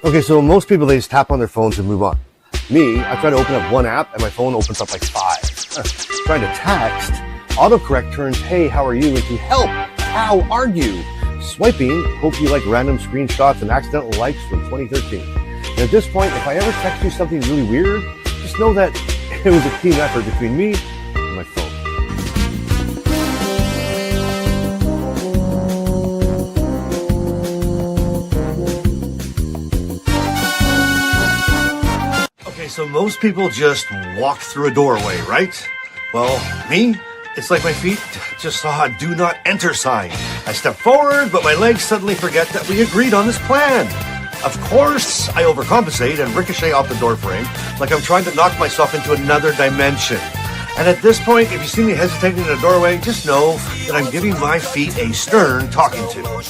Okay, so most people, they just tap on their phones and move on. Me, I try to open up one app and my phone opens up like 5. Trying to text, autocorrect turns, hey, how are you, into help, how are you? Swiping, hope you like random screenshots and accidental likes from 2013. And at this point, if I ever text you something really weird, just know that it was a team effort between me and my phone. Okay, so most people just walk through a doorway, right? Well, me, it's like my feet just saw a do not enter sign. I step forward, but my legs suddenly forget that we agreed on this plan. Of course, I overcompensate and ricochet off the door frame like I'm trying to knock myself into another dimension. And at this point, if you see me hesitating in a doorway, just know that I'm giving my feet a stern talking to.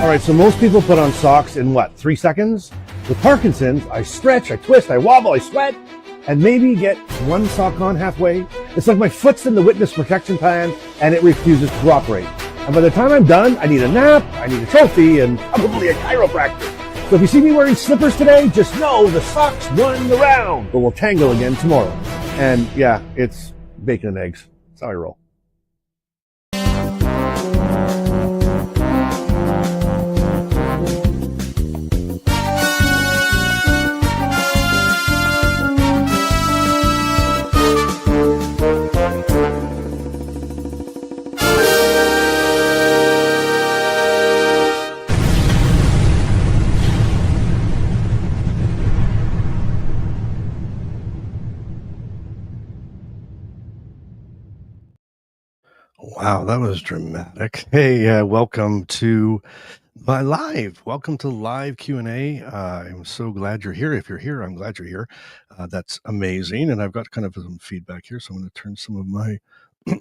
All right, so most people put on socks in what, 3 seconds? With Parkinson's, I stretch, I twist, I wobble, I sweat, and maybe get one sock on halfway. It's like my foot's in the witness protection plan and it refuses to cooperate. And by the time I'm done, I need a nap, I need a trophy, and probably a chiropractor. So if you see me wearing slippers today, just know the socks won the round, but we'll tango again tomorrow. And yeah, it's bacon and eggs. That's how I roll. Wow, that was dramatic. Hey, welcome to my live. Welcome to live Q&A. I'm so glad you're here. If you're here, I'm glad you're here. That's amazing. And I've got kind of some feedback here, so I'm going to turn some of my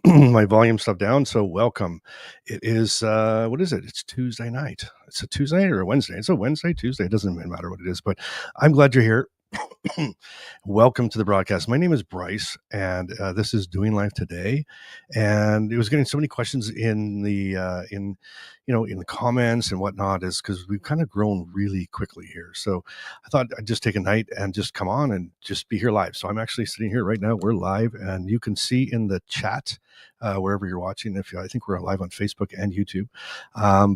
my volume stuff down. So welcome. It is, what is it? It's Tuesday night. It's a Tuesday or a Wednesday. It's a Wednesday, Tuesday. It doesn't even matter what it is, but I'm glad you're here. Welcome to the broadcast. My name is Bryce, and this is Doing Life Today. And it was getting so many questions in the in the comments and whatnot, is because we've kind of grown really quickly here. So I thought I'd just take a night and just come on and just be here live. So I'm actually sitting here right now. We're live, and you can see in the chat wherever you're watching. I think we're live on Facebook and YouTube,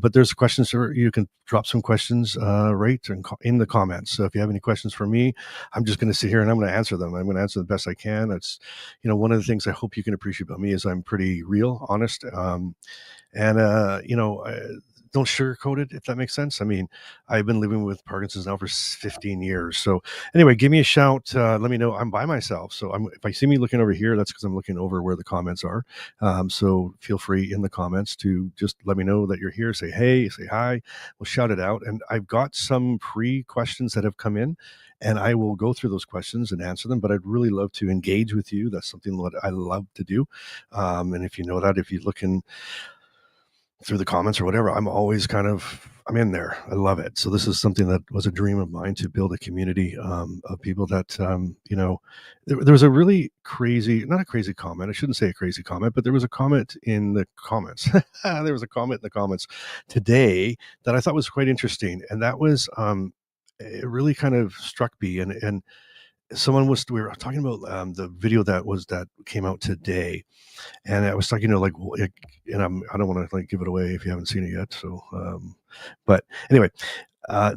but there's questions, or you can drop some questions right in the comments. So if you have any questions for me, I'm just going to sit here and I'm going to answer them. I'm going to answer the best I can. It's, one of the things I hope you can appreciate about me is I'm pretty real, honest, don't sugarcoat it, if that makes sense. I mean, I've been living with Parkinson's now for 15 years. So anyway, give me a shout. Let me know. I'm by myself. So if I see me looking over here, that's because I'm looking over where the comments are. So feel free in the comments to just let me know that you're here. Say hey, say hi. We'll shout it out. And I've got some questions that have come in, and I will go through those questions and answer them. But I'd really love to engage with you. That's something that I love to do. And if you know that, if you look in through the comments or whatever, I'm always I'm in there. I love it. So this is something that was a dream of mine, to build a community of people that, there was a really not a crazy comment. I shouldn't say a crazy comment, but there was a comment in the comments. There was a comment in the comments today that I thought was quite interesting. And that was, it really kind of struck me. And we were talking about the video that came out today, and I was talking, and I don't want to give it away if you haven't seen it yet. So, but anyway,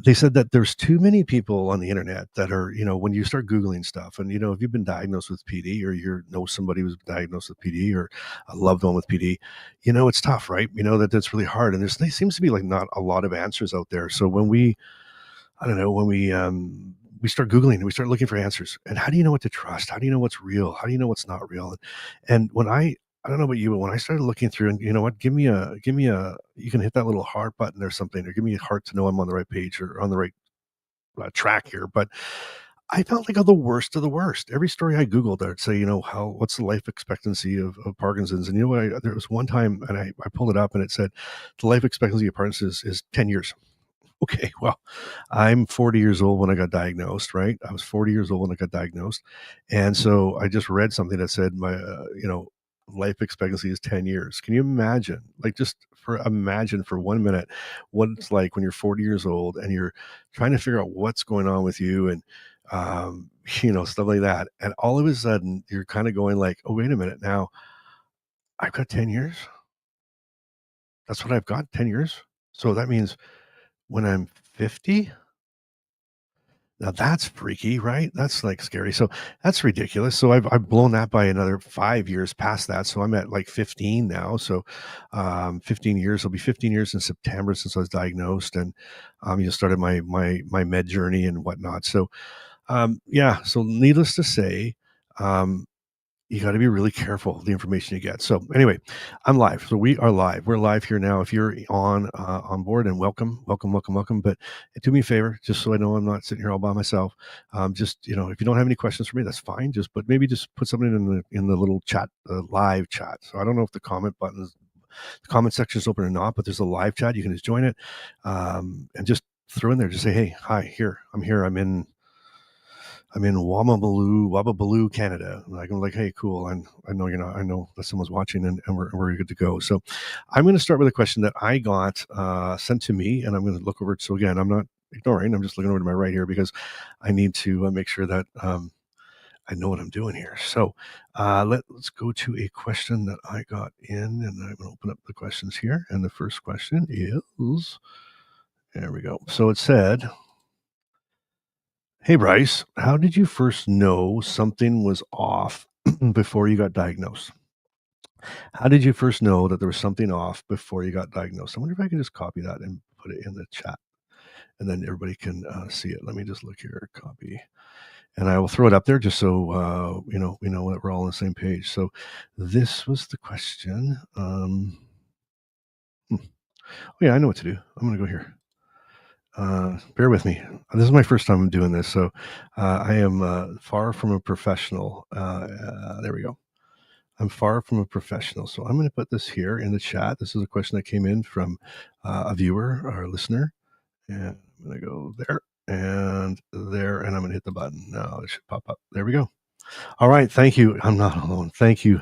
they said that there's too many people on the internet that are, when you start Googling stuff, and if you've been diagnosed with PD, or you know somebody who's diagnosed with PD, or a loved one with PD, it's tough, right? That's really hard, and there seems to be not a lot of answers out there. So when we start Googling and we start looking for answers, and how do you know what to trust? How do you know what's real? How do you know what's not real? And when I don't know about you, but when I started looking through, and you know what, give me a, you can hit that little heart button or something, or give me a heart to know I'm on the right page or on the right track here. But I felt like the worst of the worst. Every story I Googled, I'd say, what's the life expectancy of Parkinson's? And there was one time, and I pulled it up, and it said the life expectancy of Parkinson's is 10 years. Okay, well, I'm 40 years old when I got diagnosed, right? I was 40 years old when I got diagnosed. And so I just read something that said life expectancy is 10 years. Can you imagine? Like just for imagine for 1 minute what it's like when you're 40 years old and you're trying to figure out what's going on with you and stuff like that. And all of a sudden you're kind of going like, "Oh, wait a minute. Now I've got 10 years. That's what I've got, 10 years. So that means when I'm 50, now that's freaky, right? That's like scary. So that's ridiculous. So I've blown that by another 5 years past that. So I'm at like 15 now. So 15 years. It'll be 15 years in September since I was diagnosed, and started my med journey and whatnot. So yeah. So needless to say, um, you got to be really careful of the information you get. So anyway, I'm live. So we are live. We're live here now. If you're on board, and welcome, welcome, welcome, welcome. But do me a favor, just so I know I'm not sitting here all by myself. Just if you don't have any questions for me, that's fine. But maybe just put something in the little chat, live chat. So I don't know if the the comment section is open or not, but there's a live chat. You can just join it, and just throw in there. Just say, hey, hi, here. I'm here. I'm in Wababaloo, Canada. Like I'm like, hey, cool. I know you're not. I know that someone's watching, and we're good to go. So, I'm going to start with a question that I got sent to me, and I'm going to look over it. So again, I'm not ignoring. I'm just looking over to my right here because I need to make sure that I know what I'm doing here. So, let's go to a question that I got in, and I'm going to open up the questions here. And the first question is, there we go. So it said, hey, Bryce, how did you first know something was off before you got diagnosed? How did you first know that there was something off before you got diagnosed? I wonder if I can just copy that and put it in the chat, and then everybody can see it. Let me just look here, copy, and I will throw it up there just so we know that we're all on the same page. So this was the question. Oh yeah, I know what to do. I'm going to go here. Bear with me. This is my first time doing this, so I am far from a professional. There we go. I'm far from a professional, so I'm going to put this here in the chat. This is a question that came in from a viewer or a listener, and I'm going to go there, and I'm going to hit the button. Now it should pop up. There we go. All right, thank you. I'm not alone. Thank you,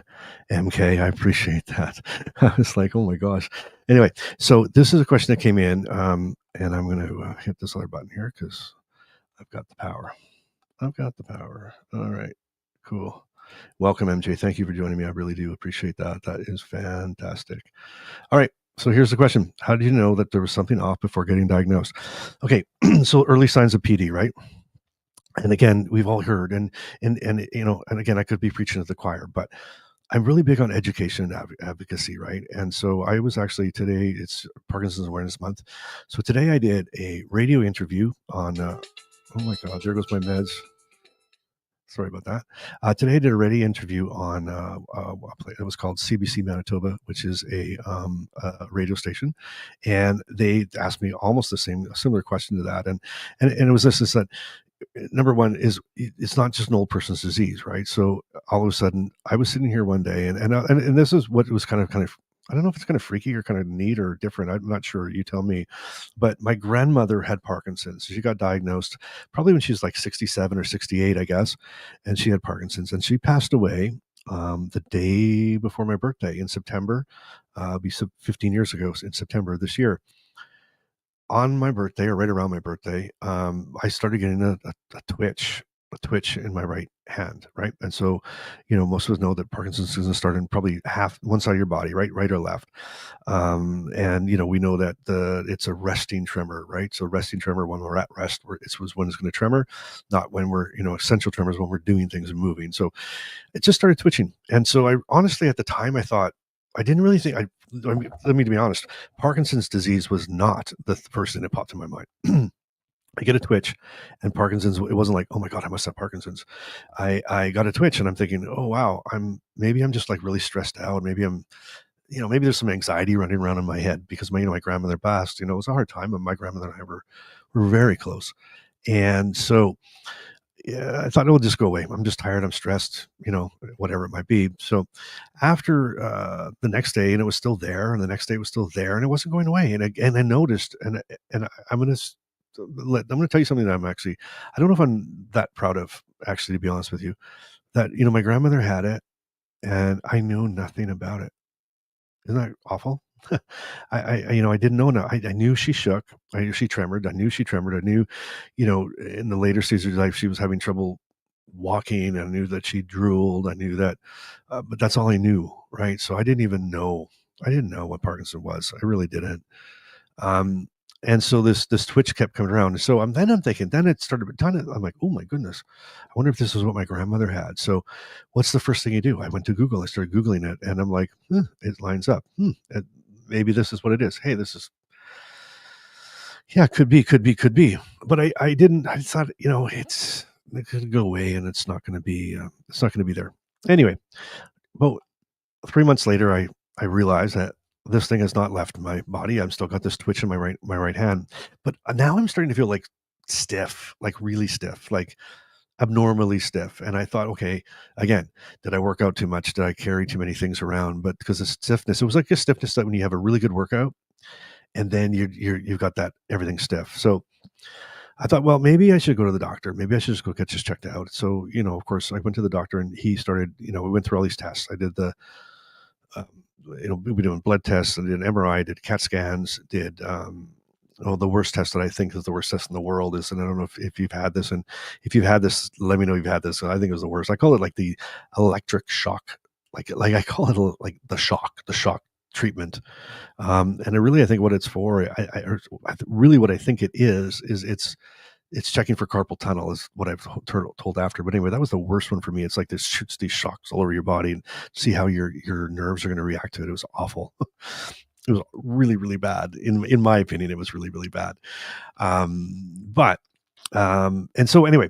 MK. I appreciate that. I was like, oh my gosh. Anyway, so this is a question that came in, and I'm going to hit this other button here because I've got the power. I've got the power. All right, cool. Welcome, MJ. Thank you for joining me. I really do appreciate that. That is fantastic. All right. So here's the question. How did you know that there was something off before getting diagnosed? Okay. So early signs of PD, right? And again, we've all heard, and again, I could be preaching to the choir, but I'm really big on education and advocacy, right? And so I was actually today. It's Parkinson's Awareness Month, so today I did a radio interview on. Oh my God, there goes my meds. Sorry about that. Today I did a radio interview on it was called CBC Manitoba, which is a radio station, and they asked me almost a similar question to that, and it was this is that number one is it's not just an old person's disease, right? So all of a sudden, I was sitting here one day, and this is what was kind of I don't know if it's kind of freaky or kind of neat or different. I'm not sure. You tell me. But my grandmother had Parkinson's. She got diagnosed probably when she was like 67 or 68, I guess, and she had Parkinson's, and she passed away the day before my birthday in September. Be 15 years ago in September of this year on my birthday or right around my birthday, I started getting a twitch in my right hand, right? And so, most of us know that Parkinson's doesn't start in probably half one side of your body, right or left. And we know that it's a resting tremor, right? So resting tremor when we're at rest, was when it's going to tremor, not when we're essential tremors when we're doing things and moving. So it just started twitching, and so I honestly at the time I thought I didn't really think I mean, let me to be honest. Parkinson's disease was not the first thing that popped in my mind. I get a twitch, and Parkinson's. It wasn't like, oh my god, I must have Parkinson's. I got a twitch, and I'm thinking, oh wow, I'm just like really stressed out. Maybe maybe there's some anxiety running around in my head because my grandmother passed. It was a hard time, and my grandmother and I were very close, and so yeah, I thought it will just go away. I'm just tired. I'm stressed, whatever it might be. So after the next day, and it was still there, and the next day it was still there, and it wasn't going away. And I noticed, I'm gonna tell you something that I don't know if I'm that proud of, actually, to be honest with you. That my grandmother had it, and I knew nothing about it. Isn't that awful? I didn't know. No, I knew she shook. I knew she tremored. I knew she tremored. I knew, in the later stages of her life, she was having trouble walking. I knew that she drooled. I knew that, but that's all I knew, right? So I didn't even know. I didn't know what Parkinson was. I really didn't. Um, and so this twitch kept coming around. And so I'm thinking, then it started. I'm like, oh my goodness, I wonder if this is what my grandmother had. So, what's the first thing you do? I went to Google. I started googling it, and I'm like, it lines up. Maybe this is what it is. Hey, this is, yeah, could be. But I didn't. I thought, it could go away, and it's not going to be there. Anyway, about 3 months later, I realized that this thing has not left my body. I've still got this twitch in my right hand, but now I'm starting to feel like stiff, like really stiff, like abnormally stiff. And I thought, okay, again, did I work out too much? Did I carry too many things around? But because of stiffness, it was like a stiffness that when you have a really good workout, and then you've got that everything stiff. So I thought, well, maybe I should go to the doctor. Maybe I should just go get this checked out. So, of course, I went to the doctor, and he started, we went through all these tests. I did um, we were doing blood tests, and did an MRI, did CAT scans, did, the worst test that I think is the worst test in the world is, and I don't know if you've had this, and if you've had this, let me know you've had this. I think it was the worst. I call it like the electric shock, like I call it like the shock treatment. And I think what it's for, really what I think it is it's checking for carpal tunnel is what I've told after. But anyway, that was the worst one for me. It's like this shoots these shocks all over your body and see how your nerves are going to react to it. It was awful. It was really, really bad. In my opinion, it was really, really bad. But and so anyway,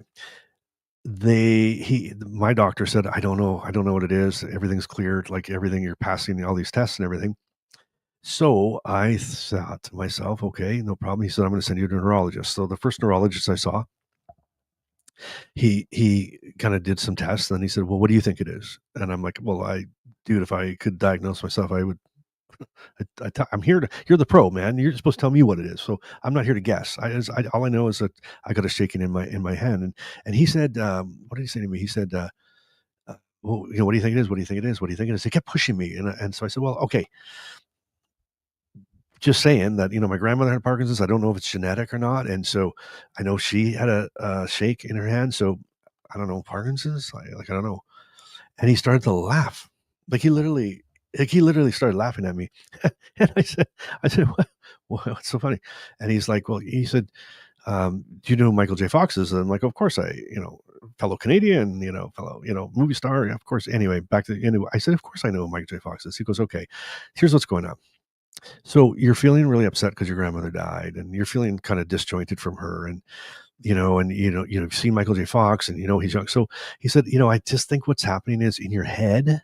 my doctor said, I don't know what it is. Everything's cleared, like everything, you're passing all these tests and everything. So I thought to myself, okay, no problem. He said, I'm going to send you to a neurologist. So the first neurologist I saw, he kind of did some tests, and then he said, well, what do you think it is? And I'm like, well, dude, if I could diagnose myself, I would. I'm here to. You're the pro, man. You're supposed to tell me what it is. So I'm not here to guess. All I know is that I got a shaking in my hand, and he said, what did he say to me? He said, well, what do you think it is? What do you think it is? What do you think it is? He kept pushing me, and so I said, well, okay, just saying that, my grandmother had Parkinson's. I don't know if it's genetic or not, and so I know she had a shake in her hand. So I don't know, Parkinson's. I don't know. And he started to laugh, like he literally started laughing at me, and I said, what's so funny? And he's like, well, he said, do you know who Michael J. Fox is? And I'm like, of course fellow Canadian, fellow, movie star, of course. Anyway, back to anyway, I said, of course I know who Michael J. Fox is. He goes, okay, here's what's going on. So you're feeling really upset because your grandmother died, and you're feeling kind of disjointed from her, and you've seen Michael J. Fox, and he's young. So he said, I just think what's happening is in your head,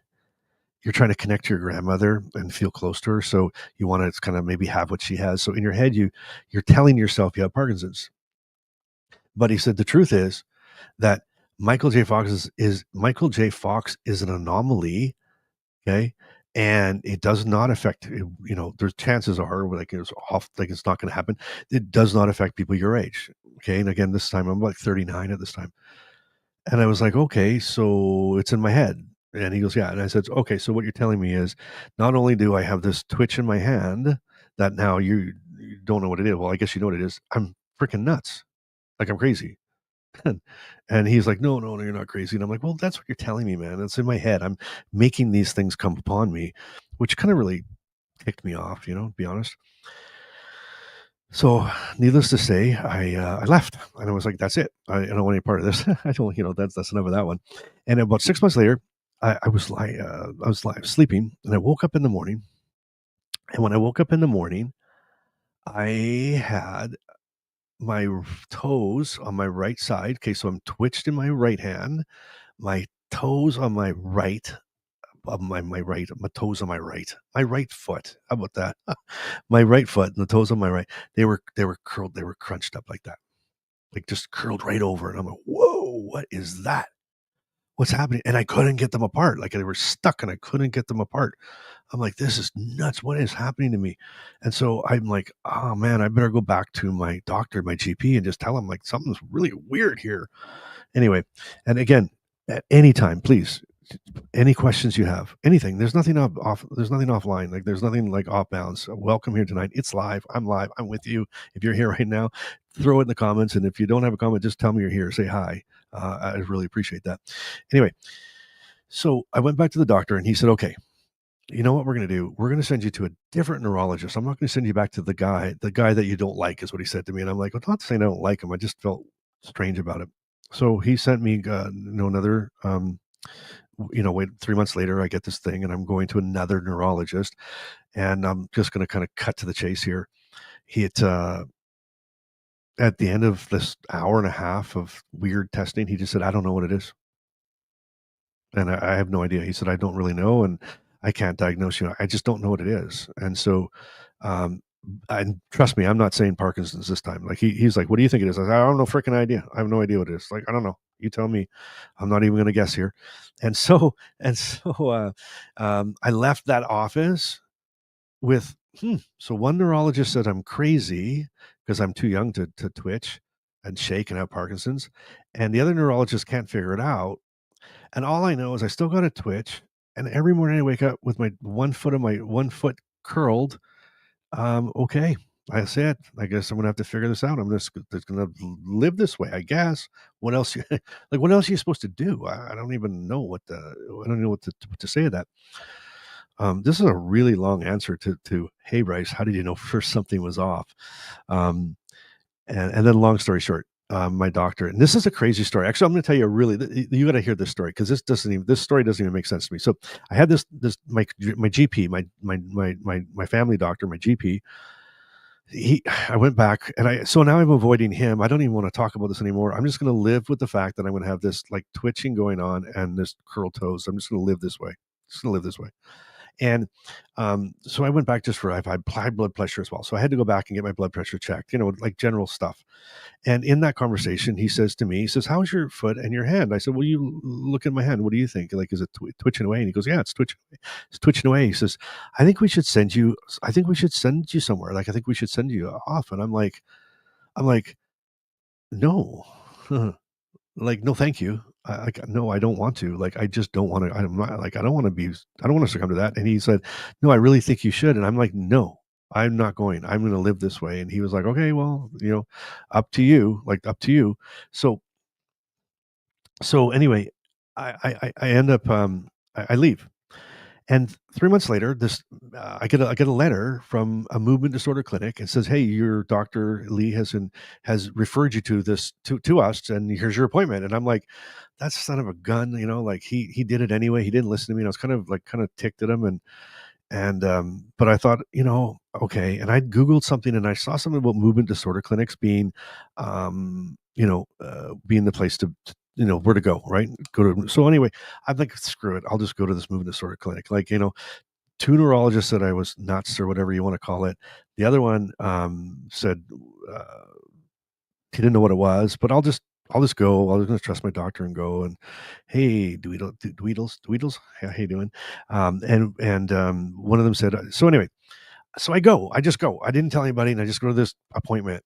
you're trying to connect to your grandmother and feel close to her. So you want to kind of maybe have what she has. So in your head, you're telling yourself you have Parkinson's. But he said the truth is that Michael J. Fox is an anomaly. Okay. And it does not affect, there's chances are like it's off, like it's not going to happen. It does not affect people your age. Okay. And again, this time I'm like 39 at this time. And I was like, okay, so it's in my head. And he goes, yeah. And I said, okay, so what you're telling me is not only do I have this twitch in my hand that now you don't know what it is. Well, I guess you know what it is. I'm freaking nuts. Like I'm crazy. And he's like, no, no, no, you're not crazy. And I'm like, well, that's what you're telling me, man. It's in my head. I'm making these things come upon me, which kind of really ticked me off, to be honest. So, needless to say, I left, and I was like, "That's it. I don't want any part of this. I don't, that's enough of that one." And about 6 months later, I was like sleeping, and I woke up in the morning. And when I woke up in the morning, I had my toes on my right side. Okay, so I'm twitched in my right hand, my toes on my right, my toes on my right foot. How about that? My right foot and the toes on my right, they were curled, they were crunched up like that, like just curled right over. And I'm like, whoa. what is that? What's happening? And I couldn't get them apart. Like they were stuck and I couldn't get them apart. I'm like, this is nuts. What is happening to me? And so I'm like, oh man, I better go back to my doctor, my GP, and just tell him like something's really weird here. Anyway, and again, at any time, please, any questions you have, anything. There's nothing off. There's nothing offline. Like there's nothing like off bounds. Welcome here tonight. It's live. I'm live. I'm with you. If you're here right now, throw it in the comments. And if you don't have a comment, just tell me you're here. Say hi. I really appreciate that. Anyway, so I went back to the doctor and he said, okay, you know what we're going to do? We're going to send you to a different neurologist. I'm not going to send you back to the guy that you don't like, is what he said to me. And I'm like, well, not saying I don't like him. I just felt strange about it. So he sent me, another, wait, 3 months later, I get this thing and I'm going to another neurologist, and I'm just going to kind of cut to the chase here. At the end of this hour and a half of weird testing, he just said, I don't know what it is. And I have no idea. He said, I don't really know. And I can't diagnose you. I just don't know what it is. And so, and trust me, I'm not saying Parkinson's this time. Like he's like, what do you think it is? I said, I don't know, freaking idea. I have no idea what it is. Like, I don't know. You tell me. I'm not even going to guess here. And so, I left that office with, so one neurologist said I'm crazy because I'm too young to twitch and shake and have Parkinson's. And the other neurologist can't figure it out. And all I know is I still got a twitch. And every morning I wake up with my one foot curled. Okay. I said, I guess I'm gonna have to figure this out. I'm just gonna live this way, I guess. What else? What else are you supposed to do? I don't even know I don't know what to say to that. This is a really long answer to hey Bryce, how did you know first something was off? Um, and then long story short, my doctor, and this is a crazy story. Actually, I'm going to tell you you got to hear this story because this story doesn't even make sense to me. So I had my GP, my family doctor, my GP. I went back so now I'm avoiding him. I don't even want to talk about this anymore. I'm just going to live with the fact that I'm going to have this like twitching going on and this curled toes. I'm just going to live this way. Just going to live this way. And so I went back just for I've had high blood pressure as well. So I had to go back and get my blood pressure checked, like general stuff. And in that conversation, he says to me, he says, how's your foot and your hand? I said, well, you look at my hand. What do you think? Like, is it twitching away? And he goes, yeah, it's twitching away. It's twitching away. He says, I think we should send you somewhere. Like, I think we should send you off. And I'm like, no, like, no, thank you. No, I don't want to. Like, I just don't want to. I'm not like, I don't want to succumb to that. And he said, no, I really think you should. And I'm like, no, I'm not going. I'm going to live this way. And he was like, okay, well, up to you. Like, up to you. So anyway, I end up I leave. And 3 months later, I get a letter from a movement disorder clinic. It says, "Hey, your Dr. Lee has referred you to this to us, and here's your appointment." And I'm like, "That's son of a gun," Like he did it anyway. He didn't listen to me. And I was kind of ticked at him, but I thought, okay. And I Googled something, and I saw something about movement disorder clinics being, being the place to where to go, right? So anyway, I'm like, screw it. I'll just go to this movement disorder clinic. Like, two neurologists said I was nuts or whatever you want to call it. The other one said he didn't know what it was, but I'll just go. I was going to trust my doctor and go. And hey, Dweedles, how you doing? And one of them said, so anyway, so I just go. I didn't tell anybody, and I just go to this appointment.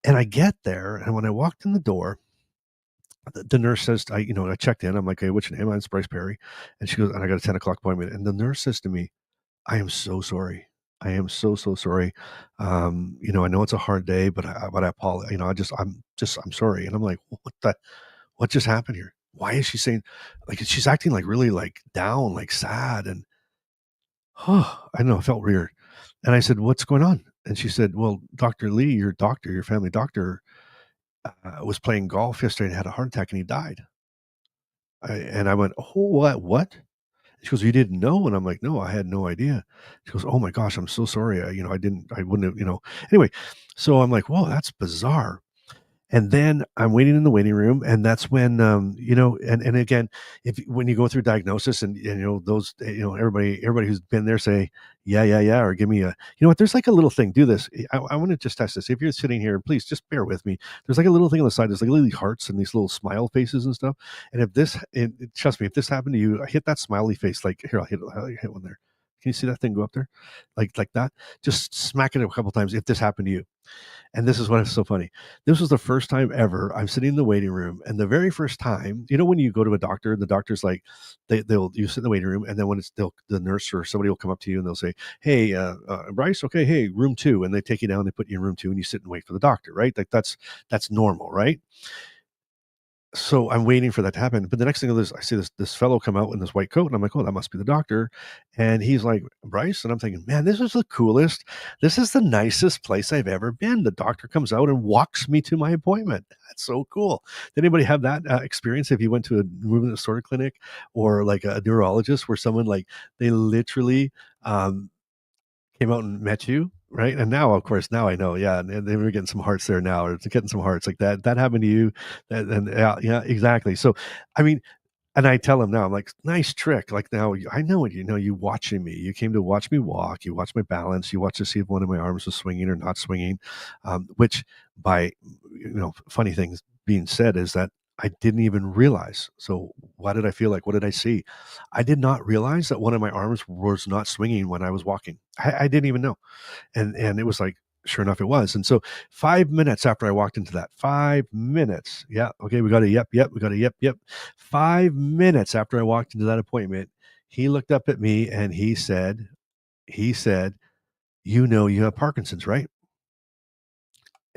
And I get there, and when I walked in the door, the nurse says, I checked in. I'm like, hey, what's your name? I'm Bryce Perry. And she goes, and I got a 10 o'clock appointment. And the nurse says to me, I am so sorry. I am so, so sorry. I know it's a hard day, but I apologize. I'm sorry. And I'm like, what just happened here? Why is she saying, like, she's acting like really like down, like sad. And I don't know, it felt weird. And I said, what's going on? And she said, well, Dr. Lee, your family doctor, was playing golf yesterday and had a heart attack and he died. And I went, oh, what? She goes, you didn't know? And I'm like, no, I had no idea. She goes, oh my gosh, I'm so sorry. I wouldn't have, anyway. So I'm like, whoa, that's bizarre. And then I'm waiting in the waiting room, and that's when, and again, if when you go through diagnosis and those, everybody who's been there say, yeah, yeah, yeah, or give me a, what, there's like a little thing. Do this. I want to just test this. If you're sitting here, please just bear with me. There's like a little thing on the side. There's like little hearts and these little smile faces and stuff. And if this, trust me, if this happened to you, hit that smiley face. Like here, I'll hit one there. Can you see that thing go up there, like that? Just smack it a couple times. If this happened to you, and this is what is so funny. This was the first time ever I'm sitting in the waiting room, and the very first time, when you go to a doctor, the doctor's like, they'll you sit in the waiting room, and then when it's the nurse or somebody will come up to you and they'll say, "Hey, Bryce, okay, hey, room 2," and they take you down, they put you in room 2, and you sit and wait for the doctor, right? Like that's normal, right? So I'm waiting for that to happen. But the next thing is I see this fellow come out in this white coat, and I'm like, oh, that must be the doctor. And he's like, Bryce, and I'm thinking, man, this is the coolest. This is the nicest place I've ever been. The doctor comes out and walks me to my appointment. That's so cool. Did anybody have that experience if you went to a movement disorder clinic or like a neurologist where someone like they literally came out and met you, right? And now, of course, now I know, yeah, and they were getting some hearts there now, or getting some hearts like that. That happened to you, and yeah, yeah, exactly. So, I mean, and I tell him now, I'm like, nice trick. Like now, I know it. You watching me. You came to watch me walk. You watch my balance. You watch to see if one of my arms was swinging or not swinging. Which, by funny things being said, is that I didn't even realize. So, why did I feel like? What did I see? I did not realize that one of my arms was not swinging when I was walking. I didn't even know, and it was like, sure enough, it was. And so 5 minutes after I walked into that, 5 minutes, yeah, okay, we got a yep, yep, we got a yep, yep. 5 minutes after I walked into that appointment, he looked up at me and he said, you have Parkinson's, right?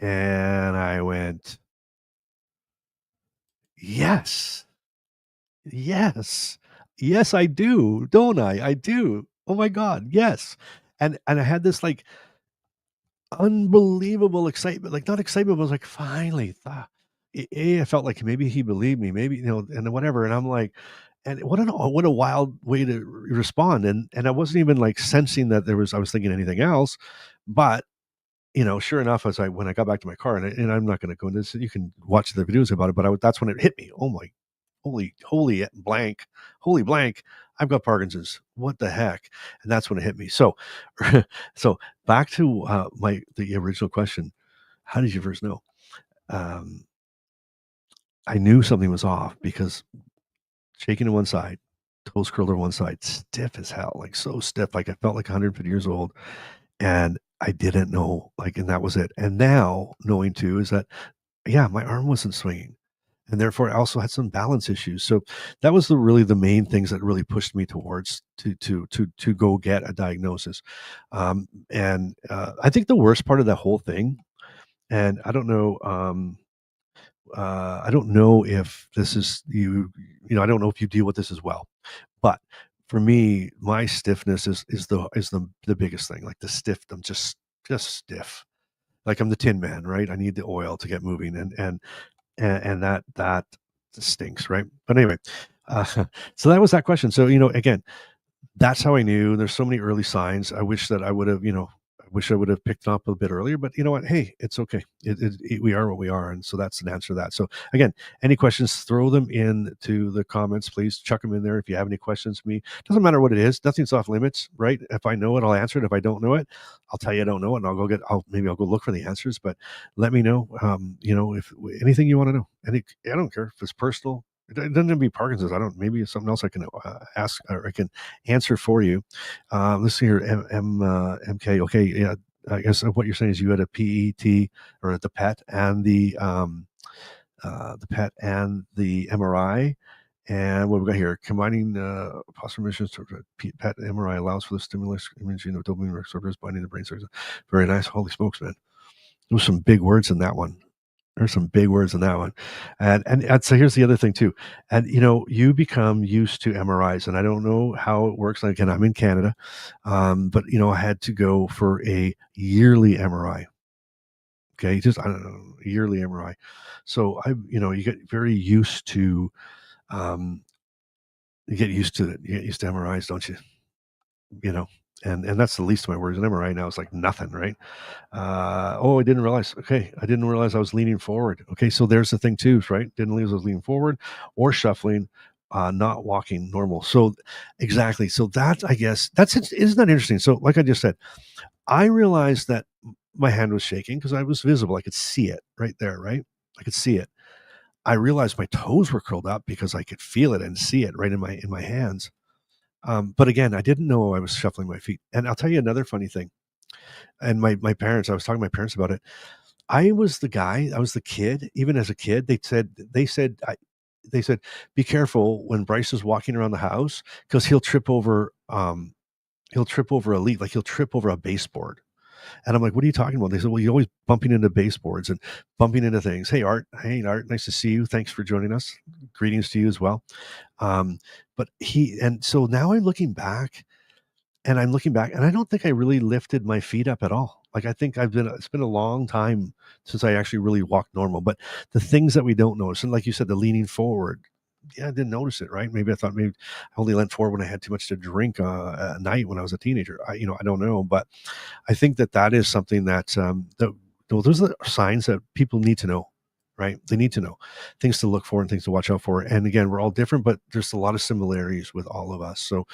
And I went, yes, yes, yes, I do, don't I? I do. Oh my God, yes. And I had this like unbelievable excitement, like, not excitement, but I was like, "Finally, I felt like maybe he believed me, maybe, and whatever, and I'm like, and what a wild way to respond, and I wasn't even, like, sensing that I was thinking anything else, but, sure enough, when I got back to my car, and I'm not gonna go into this, you can watch the videos about it, but that's when it hit me. Oh my holy blank, holy blank, I've got Parkinson's. What the heck? And that's when it hit me. So, so back to the original question. How did you first know? Um, I knew something was off because shaking to one side, toes curled to one side, stiff as hell, like so stiff, like I felt like 150 years old, and I didn't know, like, and that was it. And now knowing too is that yeah, my arm wasn't swinging, and therefore I also had some balance issues. So that was really the main things that really pushed me towards to go get a diagnosis. And I think the worst part of the whole thing, and I don't know if this is I don't know if you deal with this as well, but for me, my stiffness is the biggest thing. Like the stiff, I'm just stiff. Like I'm the Tin Man, right? I need the oil to get moving, and that stinks, right? But anyway, uh, so that was that question. So again, that's how I knew. There's so many early signs. I wish that I would have, I wish I would have picked up a bit earlier, but you know what? Hey, it's okay. We are what we are. And so that's an answer to that. So again, any questions, throw them into the comments, please chuck them in there. If you have any questions for me, doesn't matter what it is. Nothing's off limits, right? If I know it, I'll answer it. If I don't know it, I'll tell you I don't know it and maybe I'll go look for the answers, but let me know, if anything you want to know. I don't care if it's personal. It doesn't have to be Parkinson's. I don't. Maybe it's something else I can ask or I can answer for you. Let's see here. MK. Okay, yeah. I guess what you're saying is you had a PET or the PET and the PET and the MRI. And what we got here, combining possible emissions to PET and MRI allows for the stimulus imaging of dopamine receptors binding the brain cells. Very nice. Holy smokes, man! There was some big words in that one. There's some big words in that one. And so here's the other thing too. And you become used to MRIs, and I don't know how it works. Like, again, I'm in Canada, but I had to go for a yearly MRI. Okay, just I don't know, yearly MRI. So you get very used to you get used to it. You get used to MRIs, don't you? You know. And that's the least of my worries. An MRI now is like nothing, right? Oh, I didn't realize. Okay, I didn't realize I was leaning forward. Okay, so there's the thing too, right? Didn't realize I was leaning forward or shuffling, not walking normal. So exactly. So that, I guess that's it. Isn't that interesting? So like I just said, I realized that my hand was shaking because I was visible. I could see it right there, right? I could see it. I realized my toes were curled up because I could feel it and see it right in my hands. But again, I didn't know I was shuffling my feet. And I'll tell you another funny thing. And my parents, I was talking to my parents about it. I was the guy, I was the kid, even as a kid, they said, "Be careful when Bryce is walking around the house because he'll trip over a leaf, like he'll trip over a baseboard." And I'm like, "What are you talking about?" They said, "Well, you're always bumping into baseboards and bumping into things." Hey Art, nice to see you. Thanks for joining us. Greetings to you as well. Um, and so now I'm looking back and I don't think I really lifted my feet up at all. Like I think it's been a long time since I actually really walked normal. But the things that we don't notice, and like you said, the leaning forward, yeah, I didn't notice it, right? Maybe I thought maybe I only leant forward when I had too much to drink at night when I was a teenager. I don't know, but I think that that is something that those are signs that people need to know, right? They need to know things to look for and things to watch out for. And again, we're all different, but there's a lot of similarities with all of us. So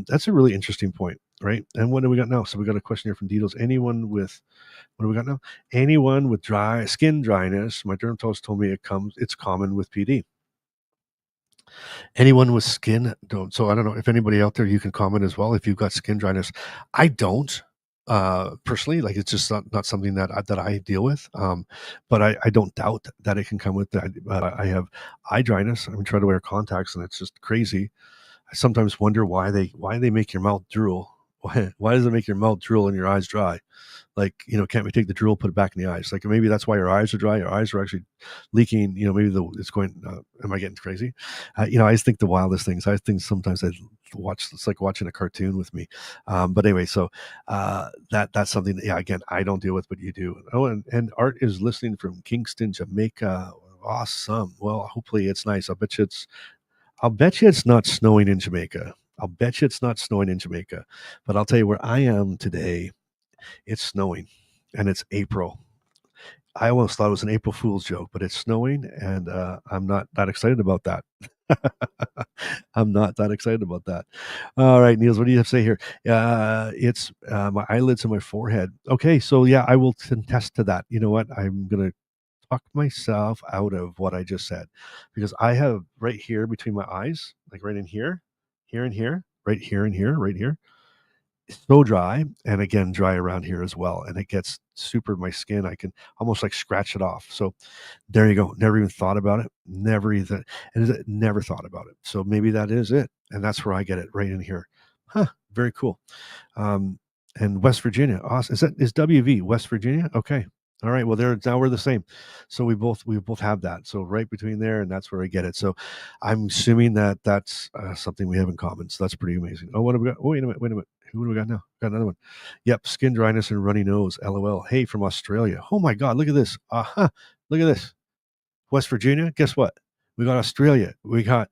that's a really interesting point, right? And what do we got now? So we got a question here from Ditos. What do we got now? Anyone with dry skin dryness? My dermatologist told me it's common with PD. Anyone with skin don't. So I don't know if anybody out there, you can comment as well if you've got skin dryness. I don't personally, like it's just not something that I deal with. But I don't doubt that it can come with that. I have eye dryness. I'm trying to wear contacts and it's just crazy. I sometimes wonder why they make your mouth drool. Why does it make your mouth drool and your eyes dry? Like, can't we take the drill, put it back in the eyes? Like maybe that's why your eyes are dry. Your eyes are actually leaking. Maybe it's going. Am I getting crazy? I just think the wildest things. I think sometimes I watch. It's like watching a cartoon with me. But anyway, so that's something that, yeah, again, I don't deal with, but you do. Oh, and Art is listening from Kingston, Jamaica. Awesome. Well, hopefully it's nice. I'll bet you it's not snowing in Jamaica. I'll bet you it's not snowing in Jamaica. But I'll tell you where I am today, it's snowing and it's April. I almost thought it was an April Fool's joke, but it's snowing and I'm not that excited about that. I'm not that excited about that. All right, Niels, what do you have to say here? It's my eyelids and my forehead. Okay, so yeah, I will contest to that. You know what? I'm going to talk myself out of what I just said because I have right here between my eyes, like right in here, here and here, right here and here, right here, so dry, and again dry around here as well, and it gets super my skin. I can almost like scratch it off. So there you go. Never even thought about it. Never thought about it. So maybe that is it, and that's where I get it, right in here. Huh, very cool. um, and West Virginia. Awesome. Is WV West Virginia? Okay. All right. Well, now we're the same. So we both have that. So right between there, and that's where I get it. So I'm assuming that that's something we have in common. So that's pretty amazing. Oh, what have we got? Oh, wait a minute. Wait a minute. Who do we got now? Got another one. Yep. Skin dryness and runny nose. LOL. Hey, from Australia. Oh my God. Look at this. Look at this. West Virginia, guess what? We got Australia, we got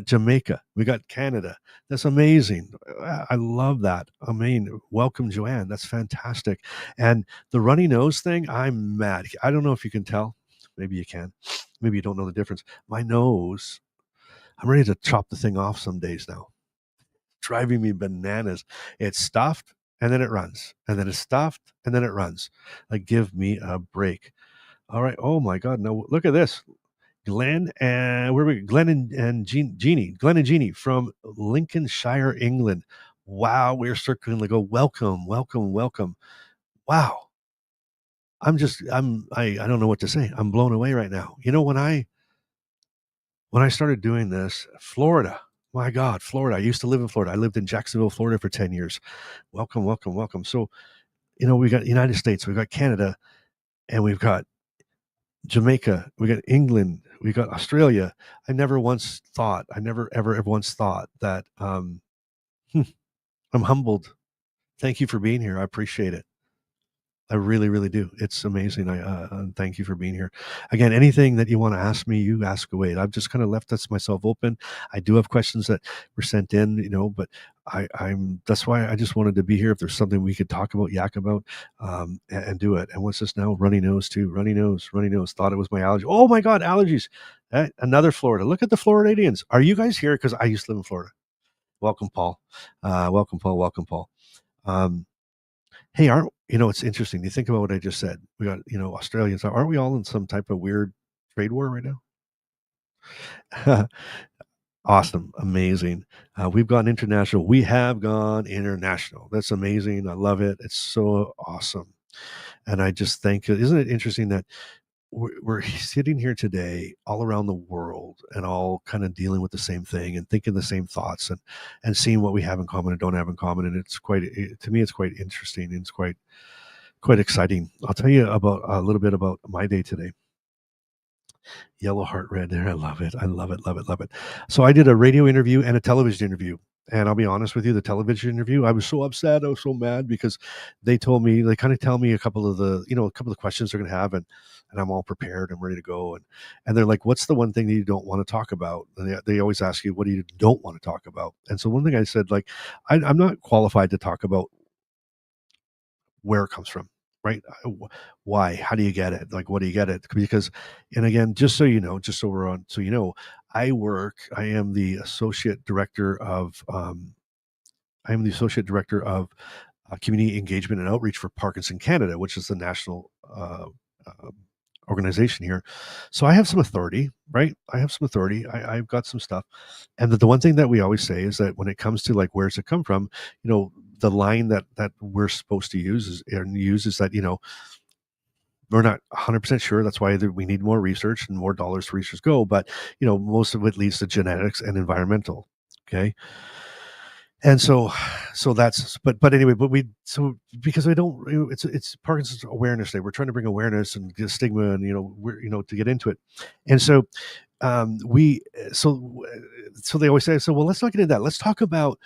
Jamaica, we got Canada. That's amazing. I love that. I mean, welcome, Joanne. That's fantastic. And the runny nose thing, I'm mad. I don't know if you can tell. Maybe you can. Maybe you don't know the difference. My nose, I'm ready to chop the thing off some days now. Driving me bananas. It's stuffed and then it runs, and then it's stuffed and then it runs. Like, give me a break. All right. Oh my God. Now look at this. Glenn and where are we? Glenn and Jeannie from Lincolnshire, England. Wow, we're circling the go. Welcome, welcome, welcome. Wow. I don't know what to say. I'm blown away right now. When I started doing this, Florida. My God, Florida. I used to live in Florida. I lived in Jacksonville, Florida for 10 years. Welcome, welcome, welcome. So, we got United States, we've got Canada, and we've got Jamaica, we got England, we got Australia. I never ever once thought that. I'm humbled. Thank you for being here. I appreciate it. I really, really do. It's amazing. Thank you for being here. Again, anything that you want to ask me, you ask away. I've just kind of left this myself open. I do have questions that were sent in, but I'm that's why I just wanted to be here. If there's something we could talk about, yak about, and do it. And what's this now? Runny nose too. Runny nose. Runny nose. Thought it was my allergy. Oh my God, allergies. Another Florida. Look at the Floridians. Are you guys here? Because I used to live in Florida. Welcome, Paul. Welcome, Paul. Welcome, Paul. Um, hey, aren't it's interesting. You think about what I just said. We got Australians. Aren't we all in some type of weird trade war right now? Awesome, amazing. We've gone international. We have gone international. That's amazing. I love it. It's so awesome. And I just think, isn't it interesting that we're sitting here today all around the world and all kind of dealing with the same thing and thinking the same thoughts and seeing what we have in common and don't have in common. And it's to me, it's quite interesting and it's quite exciting. I'll tell you about a little bit about my day today. Yellow Heart Red there. I love it. I love it. Love it. Love it. So I did a radio interview and a television interview. And I'll be honest with you, the television interview, I was so upset. I was so mad because they kind of tell me a couple of questions they're going to have. And I'm all prepared. I'm ready to go. And they're like, what's the one thing that you don't want to talk about? And they always ask you, what do you don't want to talk about? And so one thing I said, like, I'm not qualified to talk about where it comes from, right? Why? How do you get it? Like, what do you get it? Because, and again, just so you know, just so we're on, so I am the associate director of, community engagement and outreach for Parkinson Canada, which is the national uh, organization here. So I have some authority, right? I have some authority. I've got some stuff. And the one thing that we always say is that when it comes to like, where's it come from? The line that we're supposed to use is that, we're not 100% sure. That's why we need more research and more dollars to research go. But, most of it leads to genetics and environmental. Okay. And so that's but anyway, but we so because I don't it's Parkinson's Awareness Day. We're trying to bring awareness and get stigma and we're to get into it. And so we so they always say, so well, let's not get into that. Let's talk about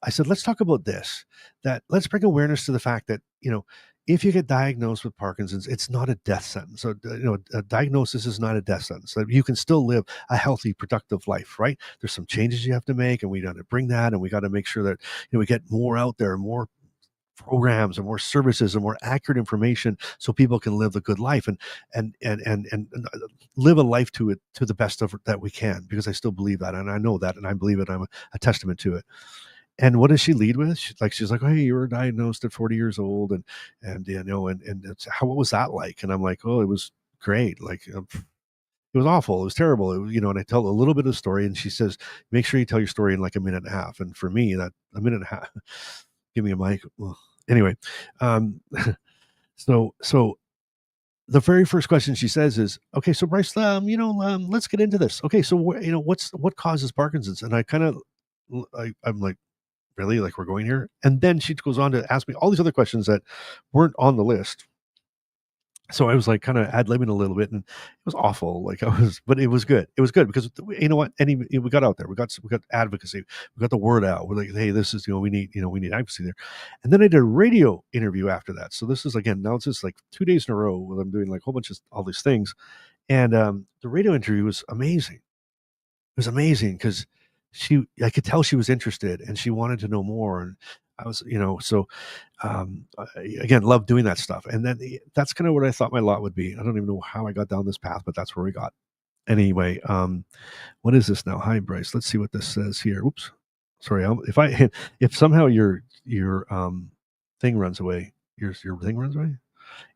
I said, let's talk about this, that let's bring awareness to the fact that, if you get diagnosed with Parkinson's, it's not a death sentence. So, a diagnosis is not a death sentence. That you can still live a healthy, productive life, right? There's some changes you have to make, and we got to bring that, and we got to make sure that, we get more out there, more programs and more services and more accurate information so people can live a good life and live a life to the best of that we can, because I still believe that, and I know that, and I believe it. I'm a testament to it. And what does she lead with? She's like, "Oh, hey, you were diagnosed at 40 years old, and it's, what was that like?" And I'm like, "Oh, it was great. Like, it was awful. It was terrible." And I tell a little bit of the story, and she says, "Make sure you tell your story in like a minute and a half." And for me, that a minute and a half, give me a mic. Ugh. Anyway, um, so the very first question she says is, "Okay, so Bryce, let's get into this. Okay, so what causes Parkinson's?" And I kind of, I'm like, really, like, we're going here? And then she goes on to ask me all these other questions that weren't on the list. So I was like kind of ad libbing a little bit, and it was awful. Like, but it was good. It was good because you know what? We got out there. We got advocacy. We got the word out. We're like, hey, this is we need advocacy there. And then I did a radio interview after that. So this is, again, now it's just like 2 days in a row where I'm doing like a whole bunch of all these things. And the radio interview was amazing. It was amazing because I could tell she was interested and she wanted to know more. And I was, so again, love doing that stuff. And then that's kind of what I thought my lot would be. I don't even know how I got down this path, but that's where we got. Anyway, what is this now? Hi, Bryce. Let's see what this says here. Oops. Sorry. If somehow your thing runs away, your thing runs away.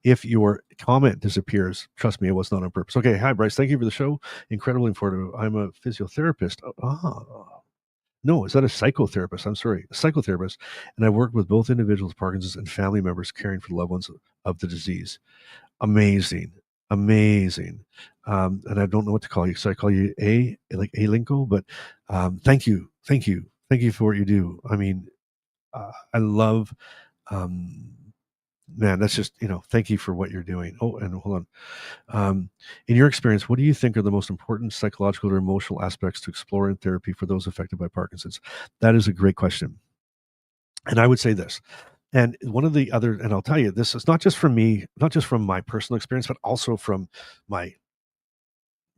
If your comment disappears, trust me, it was not on purpose. Okay. Hi, Bryce. Thank you for the show. Incredibly informative. I'm a physiotherapist. No, is that a psychotherapist? I'm sorry, a psychotherapist. And I work with both individuals with Parkinson's and family members caring for the loved ones of the disease. Amazing. Amazing. And I don't know what to call you. So I call you like A Linko, but thank you. Thank you. Thank you for what you do. I mean, I love, um, man, that's just, thank you for what you're doing. Oh, and hold on. In your experience, what do you think are the most important psychological or emotional aspects to explore in therapy for those affected by Parkinson's? That is a great question. And I would say this. And one of the other, and I'll tell you, this is not just from me, not just from my personal experience, but also from my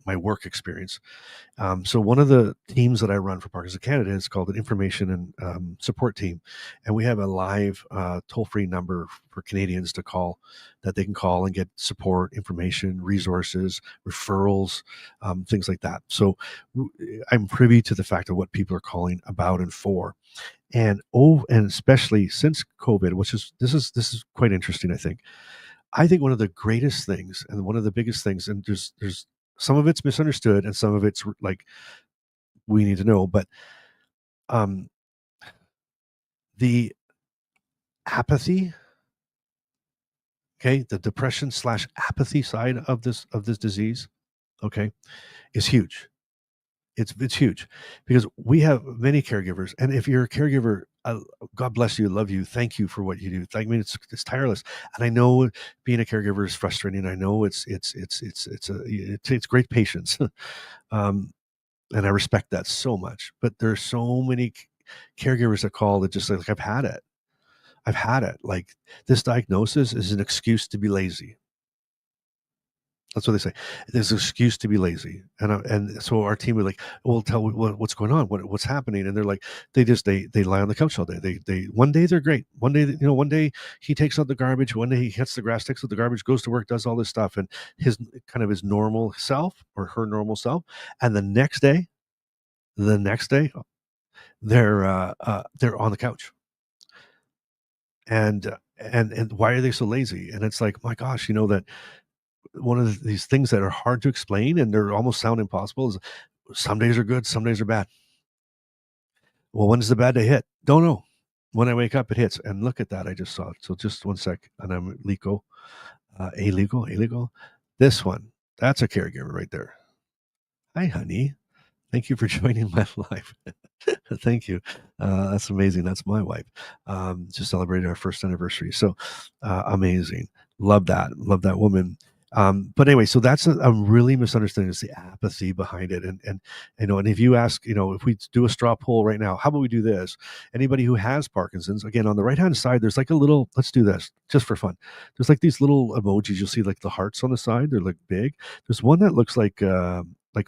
my work experience. So one of the teams that I run for Parkinson Canada is called an information and support team, and we have a live toll-free number for Canadians to call, that they can call and get support, information, resources, referrals, things like that. So I'm privy to the fact of what people are calling about and for, and especially since COVID, which is this is quite interesting. I think one of the greatest things and one of the biggest things, and there's some of it's misunderstood and some of it's like we need to know, but um, the apathy, okay, the depression slash apathy side of this disease, okay, is huge. It's huge because we have many caregivers, and if you're a caregiver, God bless you, love you, thank you for what you do. I mean, it's tireless, and I know being a caregiver is frustrating. I know it takes great patience, um, and I respect that so much. But there are so many caregivers that call that just like, I've had it. I've had it. Like, this diagnosis is an excuse to be lazy. That's what they say. There's an excuse to be lazy, and so our team would like, well, tell me what's going on, what's happening, and they're like, they lie on the couch all day. They one day they're great, one day one day he takes out the garbage, one day he hits the grass, takes out the garbage, goes to work, does all this stuff, and his kind of his normal self or her normal self, and the next day they're on the couch, and why are they so lazy? And it's like, my gosh, that one of these things that are hard to explain and they're almost sound impossible is some days are good, some days are bad. Well, when's the bad day hit? Don't know. When I wake up, it hits. And look at that. I just saw it. So just one sec. And I'm legal, illegal. This one, that's a caregiver right there. Hi, honey. Thank you for joining my life. Thank you. That's amazing. That's my wife. Just celebrated our first anniversary. So amazing. Love that. Love that woman. But anyway, so that's a really misunderstanding, is the apathy behind it. And if you ask, if we do a straw poll right now, how about we do this? Anybody who has Parkinson's, again, on the right hand side, there's like a little, let's do this just for fun. There's like these little emojis. You'll see like the hearts on the side. They're like big. There's one that looks like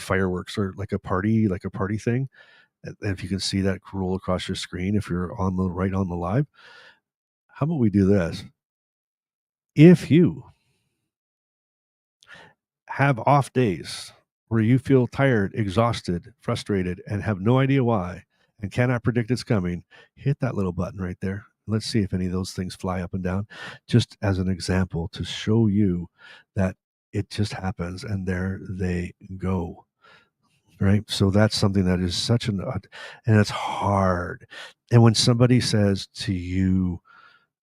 fireworks or like a party thing. And if you can see that roll across your screen, if you're on the live, how about we do this? If you have off days where you feel tired, exhausted, frustrated, and have no idea why and cannot predict it's coming, hit that little button right there. Let's see if any of those things fly up and down, just as an example to show you that it just happens and there they go. Right. So that's something that is and it's hard. And when somebody says to you,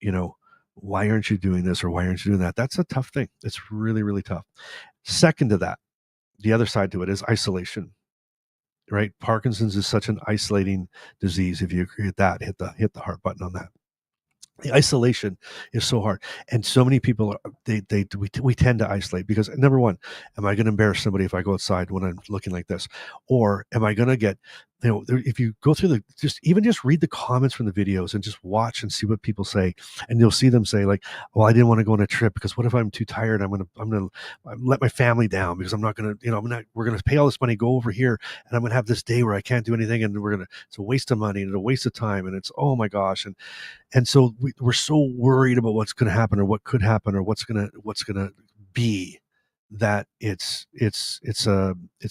you know, why aren't you doing this or why aren't you doing that? That's a tough thing. It's really, really tough. Second to that, the other side to it is isolation, right? Parkinson's is such an isolating disease. If you agree with that, hit the heart button on that. The isolation is so hard, and so many people we tend to isolate because, number one, am I going to embarrass somebody if I go outside when I'm looking like this, or am I going to get, if you go through just read the comments from the videos and just watch and see what people say, and you'll see them say like, well, I didn't want to go on a trip because what if I'm too tired, I'm gonna let my family down because I'm not gonna, we're gonna pay all this money, go over here, and I'm gonna have this day where I can't do anything, and it's a waste of money and a waste of time, and it's, oh my gosh. And so we're so worried about what's going to happen or what could happen or what's going to be, that it's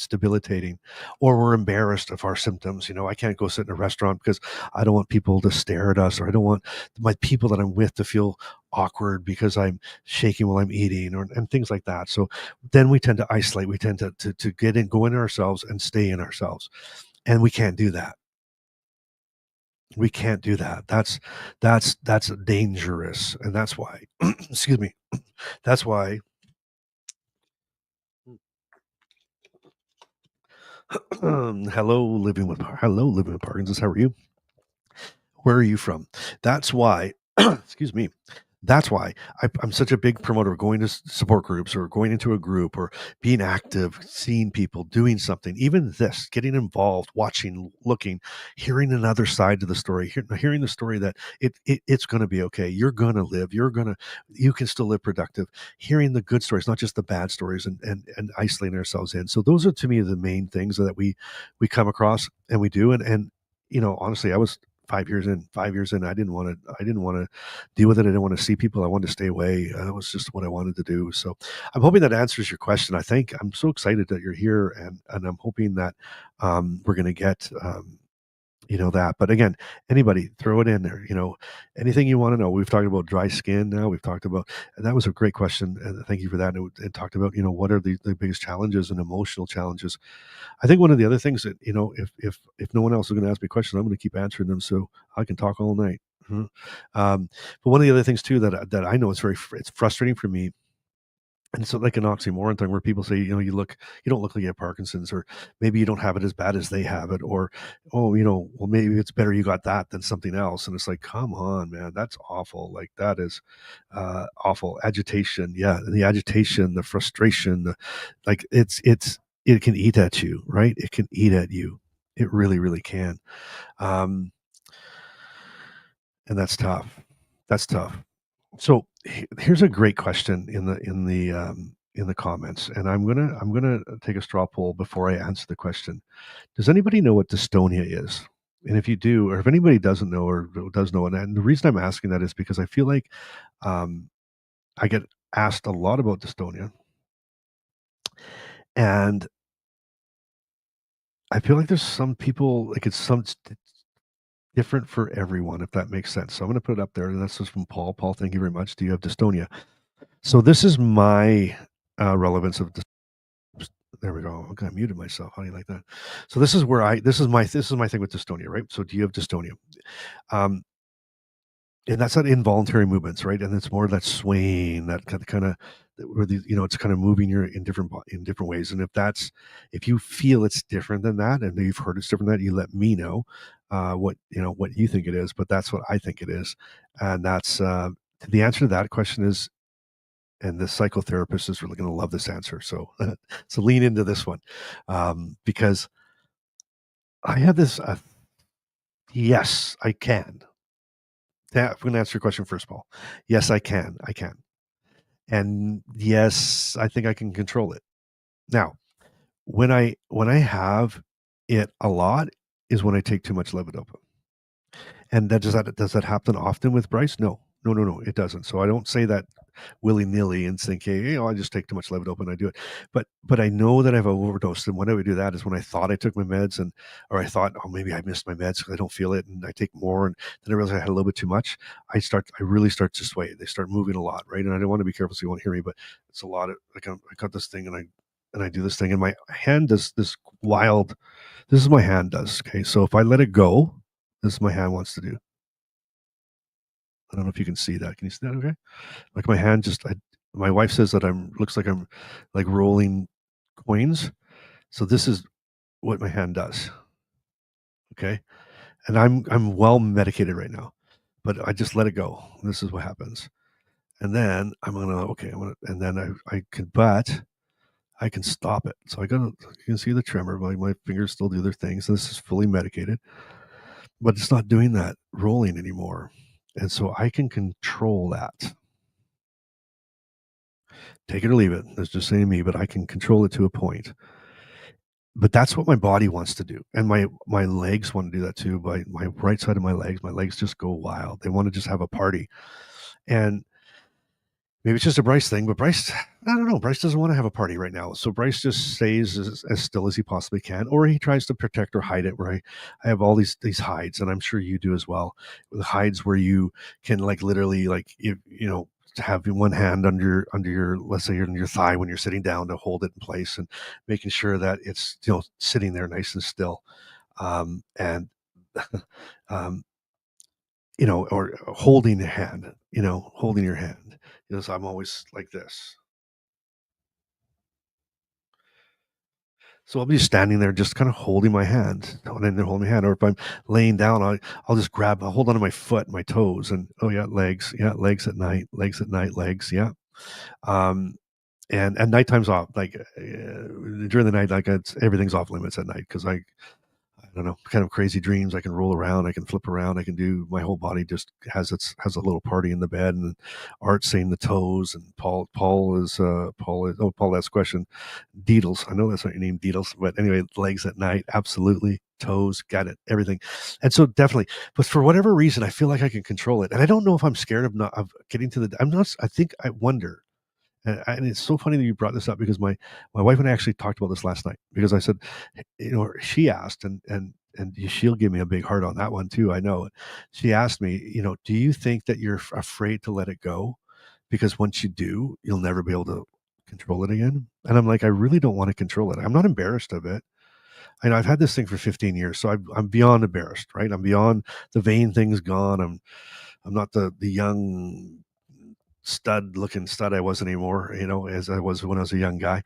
debilitating. Or we're embarrassed of our symptoms. I can't go sit in a restaurant because I don't want people to stare at us, or I don't want my people that I'm with to feel awkward because I'm shaking while I'm eating, and things like that. So then we tend to isolate. We tend to go in ourselves and stay in ourselves, and we can't do that. We can't do that. That's dangerous, and that's why excuse me. That's why hello, living with Parkinson's. How are you? Where are you from? That's why excuse me. That's why I'm such a big promoter of going to support groups or going into a group or being active, seeing people, doing something. Even this, getting involved, watching, looking, hearing another side to the story, hearing the story that it's going to be okay. You're going to live. You can still live productive. Hearing the good stories, not just the bad stories, and isolating ourselves in. So those are to me the main things that we come across and we do. And honestly, I was 5 years in. 5 years in, I didn't want to deal with it. I didn't want to see people. I wanted to stay away. It was just what I wanted to do. So I'm hoping that answers your question. I think I'm so excited that you're here, and I'm hoping that we're going to get that. But again, anybody throw it in there. Anything you want to know. We've talked about dry skin now. We've talked about, and that was a great question. And thank you for that. And it talked about what are the biggest challenges and emotional challenges. I think one of the other things that if no one else is going to ask me questions, I'm going to keep answering them so I can talk all night. Mhm. But one of the other things too that I know is it's frustrating for me, and it's like an oxymoron thing where people say, you don't look like you have Parkinson's, or maybe you don't have it as bad as they have it, or oh, well, maybe it's better you got that than something else. And it's like, come on, man, that's awful. Like that is awful. Agitation, yeah, the agitation, the frustration, like it can eat at you, right? It can eat at you. It really, really can. Um, and that's tough. That's tough. So here's a great question in the comments, and I'm gonna take a straw poll before I answer the question. Does anybody know what dystonia is? And if you do, or if anybody doesn't know or does know, and the reason I'm asking that is because I feel like um, I get asked a lot about dystonia, and I feel like there's some people like it's different for everyone, if that makes sense. So I'm going to put it up there, and that's just from Paul. Paul, thank you very much. Do you have dystonia? So this is my relevance of there we go. Okay, I muted myself. How do you like that? So this is my thing with dystonia, right? So do you have dystonia? Um, and that's not involuntary movements, right? And it's more that swaying, that kind of where it's kind of moving your in different ways. And if you feel it's different than that, and you've heard it's different than that, you let me know what you think it is. But that's what I think it is, and that's the answer to that question is, and the psychotherapist is really going to love this answer. So, so lean into this one, because I have this. Yes, I can. I'm going to answer your question first, Paul. Yes, I can. I can, and yes, I think I can control it. Now, when I have it a lot is when I take too much levodopa. And does that happen often with Bryce? No, no, no, no, it doesn't. So I don't say that willy nilly and think, hey, I just take too much levodopa and I do it. But I know that I've overdosed, and when I would do that is when I thought I took my meds, or I thought, oh, maybe I missed my meds because I don't feel it, and I take more, and then I realize I had a little bit too much. I really start to sway. They start moving a lot, right? And I don't want to be careful so you won't hear me, but it's a lot of like I got this thing, and I do this thing, and my hand does this wild. This is my hand does. Okay, so if I let it go, this is my hand wants to do. I don't know if you can see that. Can you see that? Okay. Like my hand my wife says that looks like I'm like rolling coins. So this is what my hand does. Okay. And I'm well medicated right now, but I just let it go. This is what happens. And then and then but I can stop it. So you can see the tremor. My fingers still do their things. This is fully medicated, but it's not doing that rolling anymore. And so I can control that. Take it or leave it. That's just saying me, but I can control it to a point. But that's what my body wants to do, and my legs want to do that too. My right side of my legs just go wild. They want to just have a party, and maybe it's just a Bryce thing. But Bryce, I don't know. Bryce doesn't want to have a party right now, so Bryce just stays as still as he possibly can, or he tries to protect or hide it. Where I have all these hides, and I'm sure you do as well. The hides where you can like literally like have one hand under your let's say under your thigh when you're sitting down to hold it in place, and making sure that it's sitting there nice and still, and um, or holding a hand, holding your hand. So I'm always like this. So I'll be standing there just kind of holding my hand, and then holding my hand, or if I'm laying down, I'll just I'll hold onto my foot, my toes, and oh yeah, legs at night, legs, yeah. Um, and nighttime's off, like during the night, like everything's off limits at night because I don't know, kind of crazy dreams. I can roll around, I can flip around, I can do my whole body just has a little party in the bed. And Art saying the toes, and Paul asked question, Deedles. I know that's not your name, Deedles, but anyway, legs at night, absolutely. Toes, got it, everything. And so definitely, but for whatever reason, I feel like I can control it. And I don't know if I'm scared of not of getting to the I'm not I think I wonder, and it's so funny that you brought this up because my wife and I actually talked about this last night because I said, she asked, and she'll give me a big heart on that one too. I know it. She asked me, do you think that you're afraid to let it go because once you do, you'll never be able to control it again? And I'm like, I really don't want to control it. I'm not embarrassed of it. I know I've had this thing for 15 years, so I'm beyond embarrassed, right? I'm beyond the vain things gone. I'm not the young stud looking stud I was anymore, as I was when I was a young guy.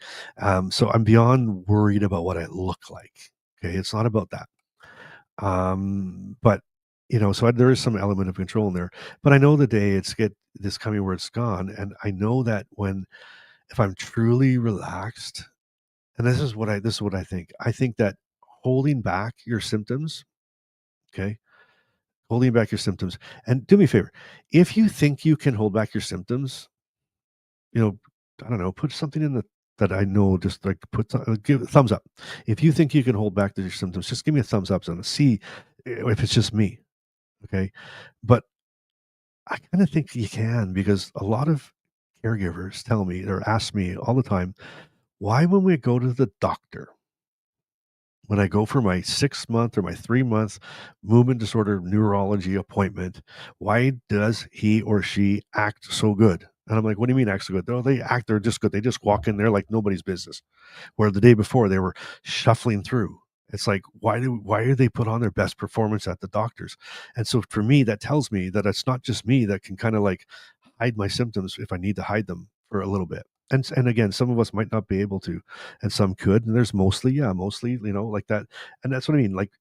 So I'm beyond worried about what I look like. Okay. It's not about that. But there is some element of control in there, but I know the day it's get this coming where it's gone. And I know that if I'm truly relaxed, and this is what I think. I think that holding back your symptoms, okay, holding back your symptoms, and do me a favor, if you think you can hold back your symptoms, you know, I don't know, put something in the that I know, just like give a thumbs up. If you think you can hold back your symptoms, just give me a thumbs up and see if it's just me. Okay. But I kind of think you can because a lot of caregivers tell me or ask me all the time, why when we go to the doctor, when I go for my 6 month or my 3 month movement disorder neurology appointment, why does he or she act so good? And I'm like, what do you mean act so good? Oh, they're just good. They just walk in there like nobody's business. Where the day before they were shuffling through. It's like, why do they put on their best performance at the doctors? And so for me, that tells me that it's not just me that can kind of like hide my symptoms if I need to hide them for a little bit. And again, some of us might not be able to, and some could. And there's mostly, like that. And that's what I mean. Like,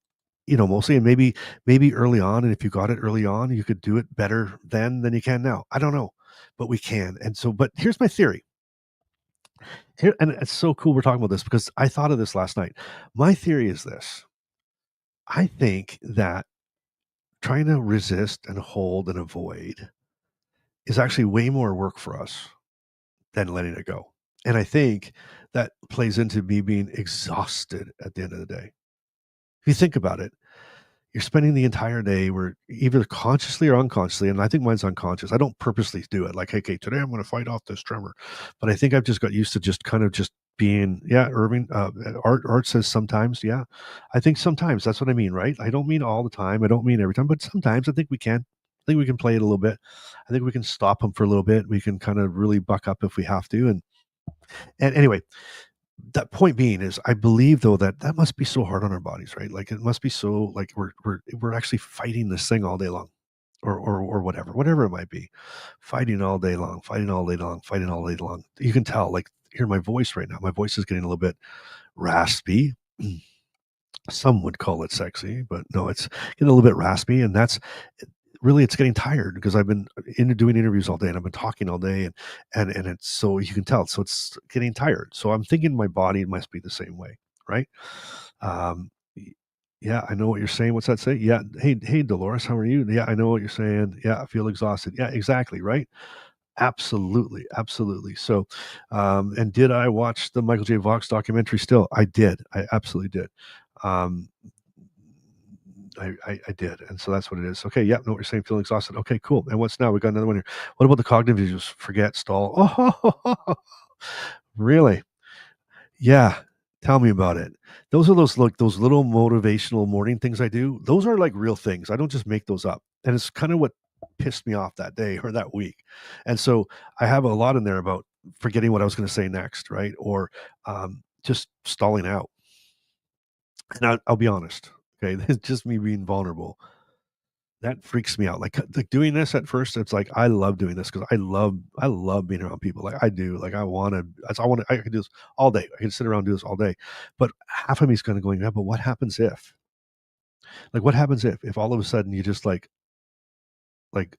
mostly, and maybe early on. And if you got it early on, you could do it better then than you can now. I don't know, but we can. And so, but here's my theory. Here, and it's so cool we're talking about this because I thought of this last night. My theory is this. I think that trying to resist and hold and avoid is actually way more work for us than letting it go. And I think that plays into me being exhausted at the end of the day. If you think about it, you're spending the entire day where either consciously or unconsciously, and I think mine's unconscious. I don't purposely do it like, hey, okay, today I'm going to fight off this tremor. But I think I've just got used to just kind of just being, yeah, Irving, art says sometimes, yeah. I think sometimes that's what I mean, right? I don't mean all the time. I don't mean every time, but sometimes I think we can. I think we can play it a little bit. I think we can stop them for a little bit. We can kind of really buck up if we have to. And anyway, that point being is I believe though that must be so hard on our bodies, right? Like it must be so like we're actually fighting this thing all day long, or whatever it might be, fighting all day long, fighting all day long, fighting all day long. You can tell, like, hear my voice right now. My voice is getting a little bit raspy. Some would call it sexy, but no, it's getting a little bit raspy, and that's really it's getting tired because I've been doing interviews all day and I've been talking all day, and it's so you can tell, so it's getting tired. So I'm thinking my body must be the same way, right? Y- yeah, I know what you're saying. What's that say? Yeah, hey Dolores, how are you? Yeah, I know what you're saying. Yeah, I feel exhausted. Yeah, exactly, right? Absolutely, absolutely. So, and did I watch the Michael J. Fox documentary? Still, I did. I absolutely did. Um, I did, and so that's what it is. Okay, yeah, know what you're saying. Feeling exhausted. Okay, cool. And what's now? We got another one here. What about the cognitive issues? Forget, stall. Oh, really? Yeah. Tell me about it. Those are those little motivational morning things I do. Those are like real things. I don't just make those up. And it's kind of what pissed me off that day or that week. And so I have a lot in there about forgetting what I was going to say next, right? Or just stalling out. And I'll be honest. Okay, it's just me being vulnerable. That freaks me out. Like doing this at first, it's like I love doing this because I love being around people. Like I do. Like I could do this all day. I can sit around and do this all day. But half of me is kind of going, yeah, but what happens if? Like what happens if all of a sudden you just like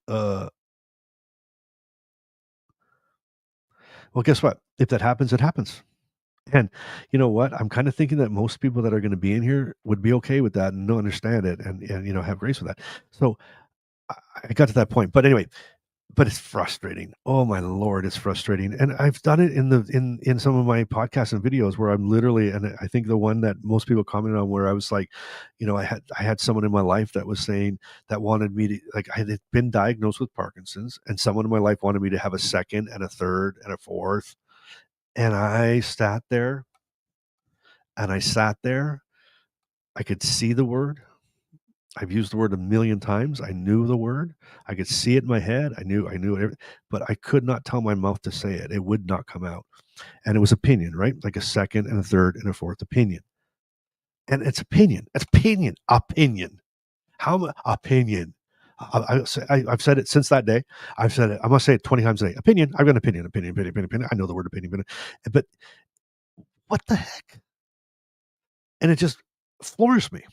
well, guess what? If that happens, it happens. And you know what? I'm kind of thinking that most people that are going to be in here would be okay with that and don't understand it and have grace with that. So I, I got to that point. But anyway, but it's frustrating. Oh my lord, it's frustrating. And I've done it in some of my podcasts and videos where I'm literally, and I think the one that most people commented on where I was like, I had someone in my life that was saying that wanted me to, like, I had been diagnosed with Parkinson's, and someone in my life wanted me to have a second and a third and a fourth. And I sat there. I could see the word. I've used the word a million times. I knew the word. I could see it in my head. I knew it, but I could not tell my mouth to say it. It would not come out. And it was opinion, right? Like a second and a third and a fourth opinion. And it's opinion. It's opinion. Opinion. Opinion? I've said it since that day. I've said it. I must say it 20 times a day. Opinion. I've got an opinion. Opinion. Opinion. Opinion. Opinion. I know the word opinion. But what the heck? And it just floors me.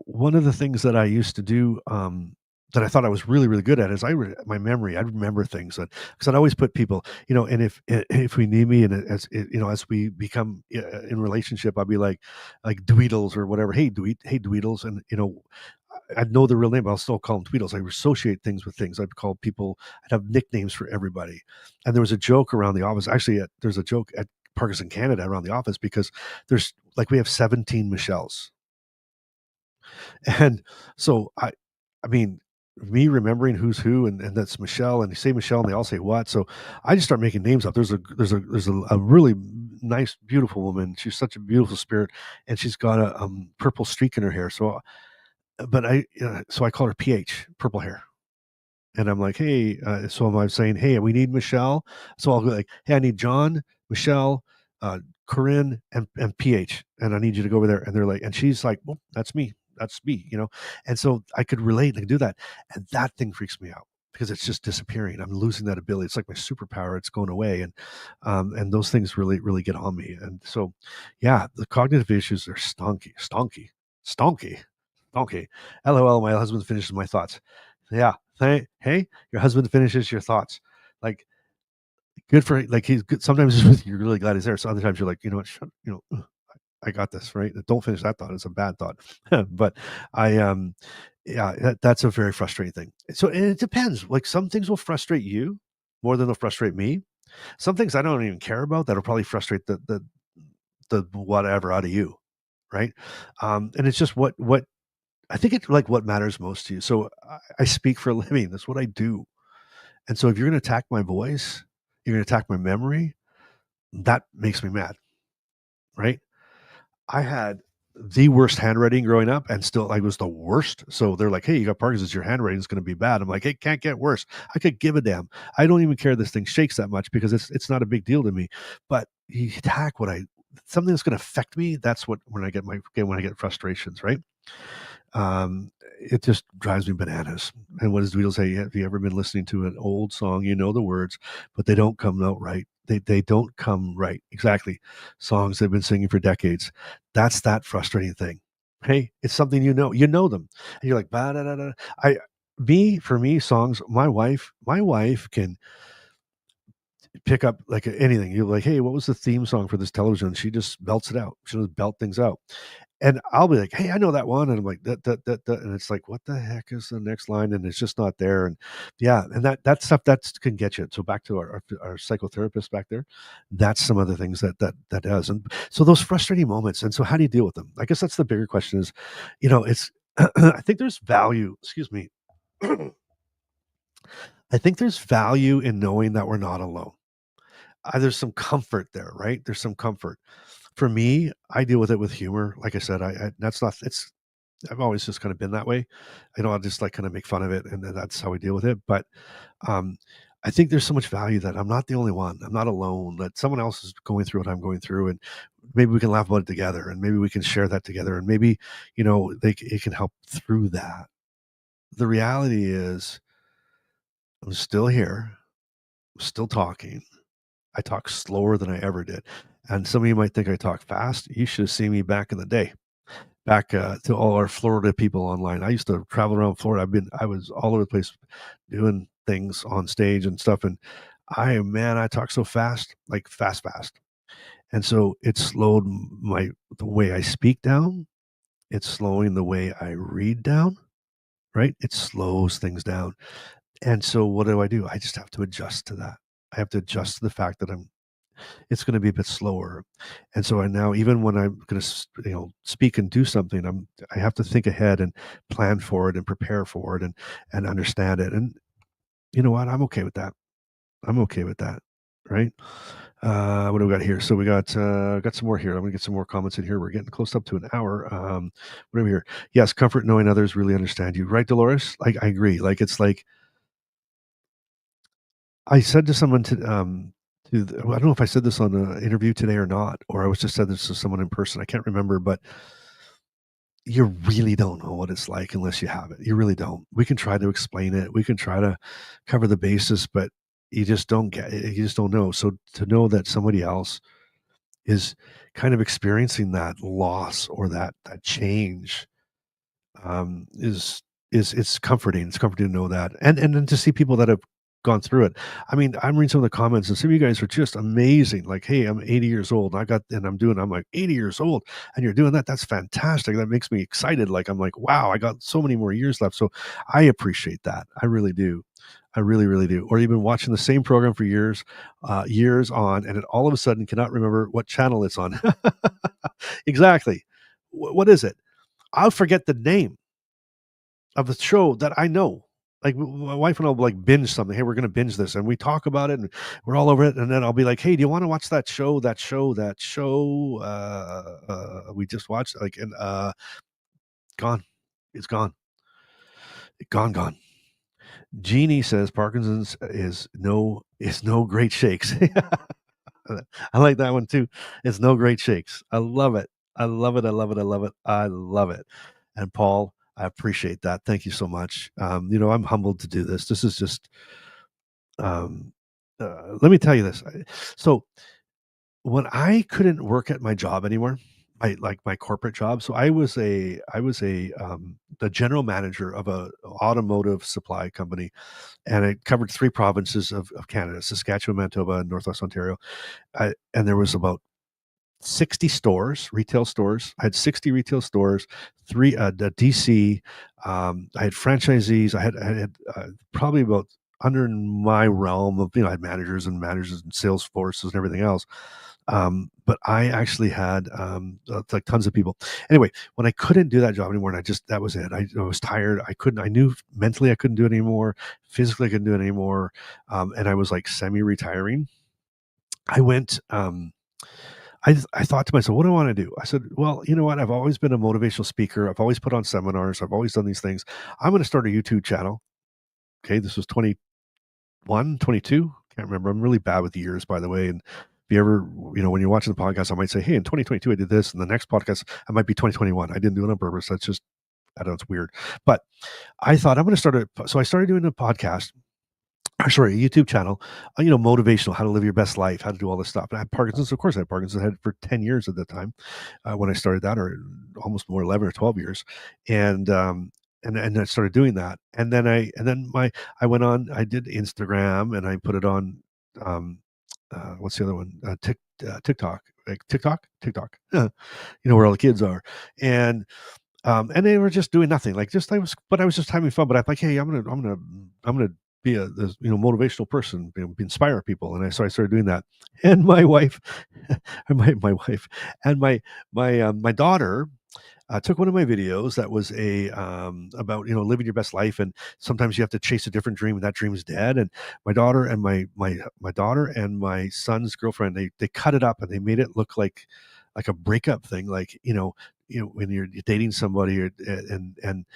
One of the things that I used to do, that I thought I was really, really good at is my memory. I remember things because I'd always put people, and if we need me, and as we become in relationship, I'd be like Dweedles or whatever. Hey Dweedles, and I'd know the real name, but I'll still call them Tweedles. I associate things with things. I'd call people. I'd have nicknames for everybody. And there was a joke around the office. Actually, there's a joke at Parkinson Canada around the office because we have 17 Michelles. And so I mean, me remembering who's who, and that's Michelle, and you say Michelle and they all say what. So I just start making names up. There's a really nice, beautiful woman. She's such a beautiful spirit, and she's got a purple streak in her hair. So I call her PH, purple hair. And I'm like, hey, so I'm saying, hey, we need Michelle. So I'll go like, hey, I need John, Michelle, Corinne, and PH, and I need you to go over there. And they're like, and she's like, well, that's me. That's me. And so I could relate and do that. And that thing freaks me out because it's just disappearing. I'm losing that ability. It's like my superpower. It's going away. And those things really, really get on me. And so, yeah, the cognitive issues are stonky. LOL, my husband finishes my thoughts. Yeah. Hey, your husband finishes your thoughts. Like, good for, like, he's good. Sometimes you're really glad he's there. So other times you're like, you know what, I got this, right? Don't finish that thought. It's a bad thought. But I yeah, that's a very frustrating thing. So it depends. Like some things will frustrate you more than they'll frustrate me. Some things I don't even care about that'll probably frustrate the whatever out of you, right? And it's just what I think it's like what matters most to you. So I speak for a living. That's what I do. And so if you're going to attack my voice, you're going to attack my memory, that makes me mad, right? I had the worst handwriting growing up, and still I was the worst. So they're like, hey, you got Parkinson's, your handwriting is going to be bad. I'm like, it can't get worse. I could give a damn. I don't even care this thing shakes that much because it's not a big deal to me. But you attack something that's going to affect me. That's what when I get frustrations, right? It just drives me bananas. And what does Dweedle say? Have you ever been listening to an old song? You know the words, but they don't come out right. They don't come right. Exactly. Songs they've been singing for decades. That's that frustrating thing. Hey, it's something you know them. And you're like, bah, da, da, da. For me, songs, my wife can pick up like anything. You're like, hey, what was the theme song for this television? She just belts it out. She'll just belt things out. And I'll be like, hey, I know that one. And I'm like, that. And it's like, what the heck is the next line? And it's just not there. And yeah, and that stuff that can get you. So back to our psychotherapist back there, that's some of the things that does. And so those frustrating moments. And so how do you deal with them? I guess that's the bigger question is, it's, I think there's value, excuse me. I think there's value in knowing that we're not alone. There's some comfort there, right? There's some comfort. For me, I deal with it with humor. Like I said, I that's not it's I've always just kind of been that way. I'll just like kind of make fun of it, and then that's how we deal with it. But um, I think there's so much value that I'm not the only one. I'm not alone. That someone else is going through what I'm going through, and maybe we can laugh about it together, and maybe we can share that together, and maybe it can help through that. the reality is I'm still here, I'm still talking. I talk slower than I ever did. And some of you might think I talk fast. You should have seen me back in the day. Back to all our Florida people online. I used to travel around Florida. I was all over the place doing things on stage and stuff. And I talk so fast, like fast, fast. And so it slowed the way I speak down. It's slowing the way I read down, right? It slows things down. And so what do? I just have to adjust to that. I have to adjust to the fact that it's going to be a bit slower. And so I now, even when I'm going to, speak and do something, I have to think ahead and plan for it and prepare for it and understand it. And you know what? I'm okay with that. I'm okay with that. Right. What do we got here? So we got some more here. I'm gonna get some more comments in here. We're getting close up to an hour. What do we here? Yes, comfort knowing others really understand you, right, Dolores? Like I agree. Like it's like I said to someone I don't know if I said this on an interview today or not, or I was just said this to someone in person. I can't remember, but you really don't know what it's like unless you have it. You really don't. We can try to explain it. We can try to cover the basis, but you just don't get it. You just don't know. So to know that somebody else is kind of experiencing that loss or that change is it's comforting. It's comforting to know that, and then to see people that have gone through it. I mean, I'm reading some of the comments, and some of you guys are just amazing. Like, hey, I'm 80 years old. I'm like 80 years old, and you're doing that. That's fantastic. That makes me excited. Like, I'm like, wow, I got so many more years left. So I appreciate that. I really do. I really, really do. Or you've been watching the same program for years on, and it all of a sudden cannot remember what channel it's on. Exactly. What is it? I'll forget the name of the show that I know. Like my wife and I'll like binge something. Hey, we're gonna binge this, and we talk about it, and we're all over it. And then I'll be like, "Hey, do you want to watch that show? That show we just watched?" Like, and gone, it's gone, gone. Jeannie says Parkinson's is no great shakes. I like that one too. It's no great shakes. I love it. I love it. I love it. I love it. I love it. And Paul, I appreciate that. Thank you so much. I'm humbled to do this. This is just, um, let me tell you this. So when I couldn't work at my job anymore, my corporate job. So I was the general manager of a automotive supply company, and it covered three provinces of Canada: Saskatchewan, Manitoba, and Northwest Ontario. And there was about 60 stores, retail stores. I had 60 retail stores, three the DC. I had franchisees. I had probably about under my realm of I had managers and sales forces and everything else. But I actually had like tons of people. Anyway, when I couldn't do that job anymore, and that was it. I was tired. I couldn't. I knew mentally I couldn't do it anymore. Physically, I couldn't do it anymore. And I was like semi-retiring. I went. I thought to myself, what do I want to do? I said, well, you know what? I've always been a motivational speaker. I've always put on seminars. I've always done these things. I'm going to start a YouTube channel. Okay. This was 21, 22. Can't remember. I'm really bad with the years, by the way. And if you ever, when you're watching the podcast, I might say, hey, in 2022, I did this. And the next podcast, I might be 2021. I didn't do it on purpose. That's just, I don't know, it's weird. But I thought I'm going to so I started doing a podcast, or sorry, a YouTube channel, motivational, how to live your best life, how to do all this stuff. And I had Parkinson's, of course. I had Parkinson's. I had it for 10 years at the time when I started that, or almost more, 11 or 12 years, and I started doing that. I went on. I did Instagram, and I put it on. What's the other one? TikTok, like TikTok. Where all the kids are, and they were just doing nothing. Like I was just having fun. But I'm like, hey, I'm gonna be this, motivational person, inspire people. And so I started doing that. And my wife, my wife, and my daughter took one of my videos that was about living your best life, and sometimes you have to chase a different dream, and that dream is dead. And my daughter and my daughter and my son's girlfriend, they cut it up and they made it look like a breakup thing, like when you're dating somebody, and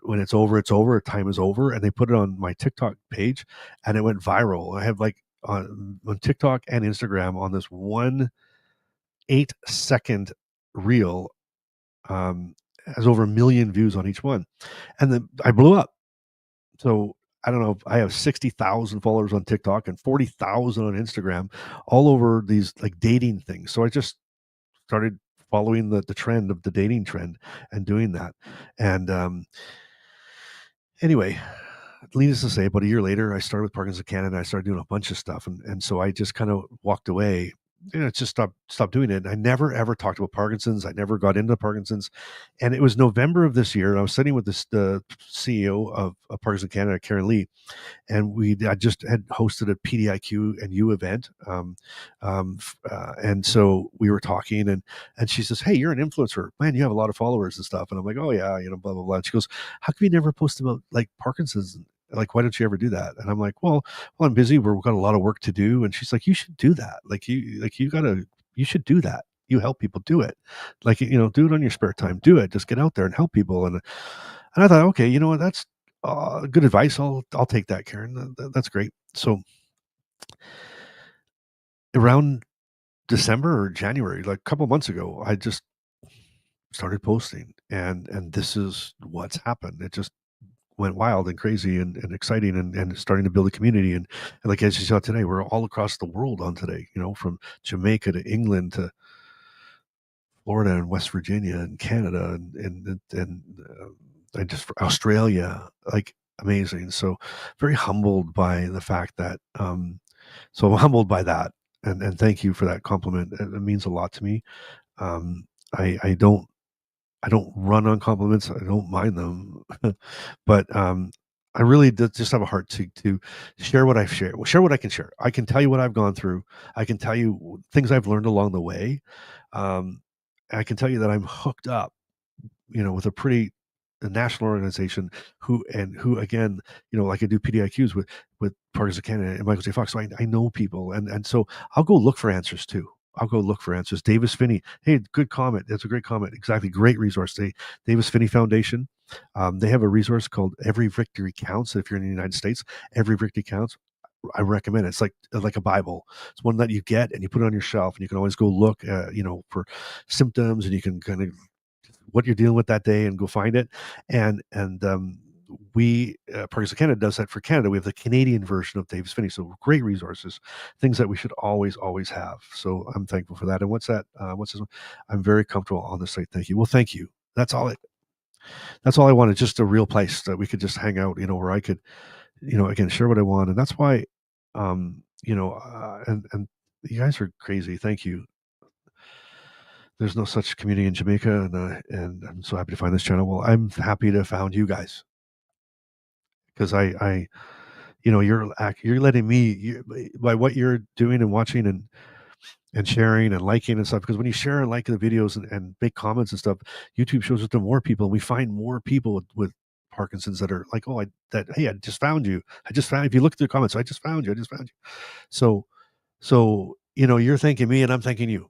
when it's over, time is over. And they put it on my TikTok page, and it went viral. I have like on TikTok and Instagram on this 1 8-second reel, has over 1 million views on each one. And then I blew up. So I don't know. I have 60,000 followers on TikTok and 40,000 on Instagram, all over these like dating things. So I just started following the trend of the dating trend and doing that. And anyway, needless to say, about a year later, I started with Parkinson's Canada. I started doing a bunch of stuff, and so I just kind of walked away. Just stopped doing it. I never ever talked about Parkinson's. I never got into Parkinson's, and it was November of this year. And I was sitting with the CEO of Parkinson's Canada, Karen Lee, and I just had hosted a PDIQ and U event, and so we were talking, and she says, "Hey, you're an influencer, man. You have a lot of followers and stuff." And I'm like, "Oh yeah, blah blah blah." And she goes, "How come you never post about like Parkinson's? Like, why don't you ever do that?" And I'm like, "Well, I'm busy. We've got a lot of work to do." And she's like, "You should do that. You should do that. You help people do it. Like, do it on your spare time. Do it. Just get out there and help people." And I thought, okay, you know what? That's good advice. I'll take that, Karen. That's great. So around December or January, like a couple months ago, I just started posting, and this is what's happened. It just went wild and crazy and exciting, and starting to build a community. And like as you saw today, we're all across the world on today. From Jamaica to England to Florida and West Virginia and Canada and just Australia, like amazing. So very humbled by the fact that so I'm humbled by that, and thank you for that compliment. It means a lot to me. Um, I don't run on compliments. I don't mind them, but I really just have a heart to share what I've shared, share what I can share. I can tell you what I've gone through. I can tell you things I've learned along the way. Um, I can tell you that I'm hooked up, with a national organization who again, like I do PDIQs with Parkinson's Canada and Michael J. Fox. So I know people, and so I'll go look for answers too. I'll go look for answers. Davis Finney, hey, good comment. That's a great comment. Exactly, great resource. Davis Finney Foundation. They have a resource called Every Victory Counts. If you're in the United States, Every Victory Counts. I recommend it. It's like a Bible. It's one that you get and you put it on your shelf, and you can always go look, for symptoms, and you can kind of what you're dealing with that day and go find it. And we Parks of Canada does that for Canada. We have the Canadian version of Davis Finney, so great resources, things that we should always have. So I'm thankful for that. And what's that? What's this one? I'm very comfortable on the site. Thank you. Well, thank you. That's all I wanted. Just a real place that we could just hang out. Where I could, again, share what I want. And that's why, and you guys are crazy. Thank you. There's no such community in Jamaica, and I'm so happy to find this channel. Well, I'm happy to have found you guys, because you're letting me by what you're doing and watching and sharing and liking and stuff. Because when you share and like the videos and make comments and stuff, YouTube shows it to more people, and we find more people with Parkinson's that are like, hey, I just found you. I just found. If you look at the comments, I just found you. I just found you. So you're thanking me, and I'm thanking you,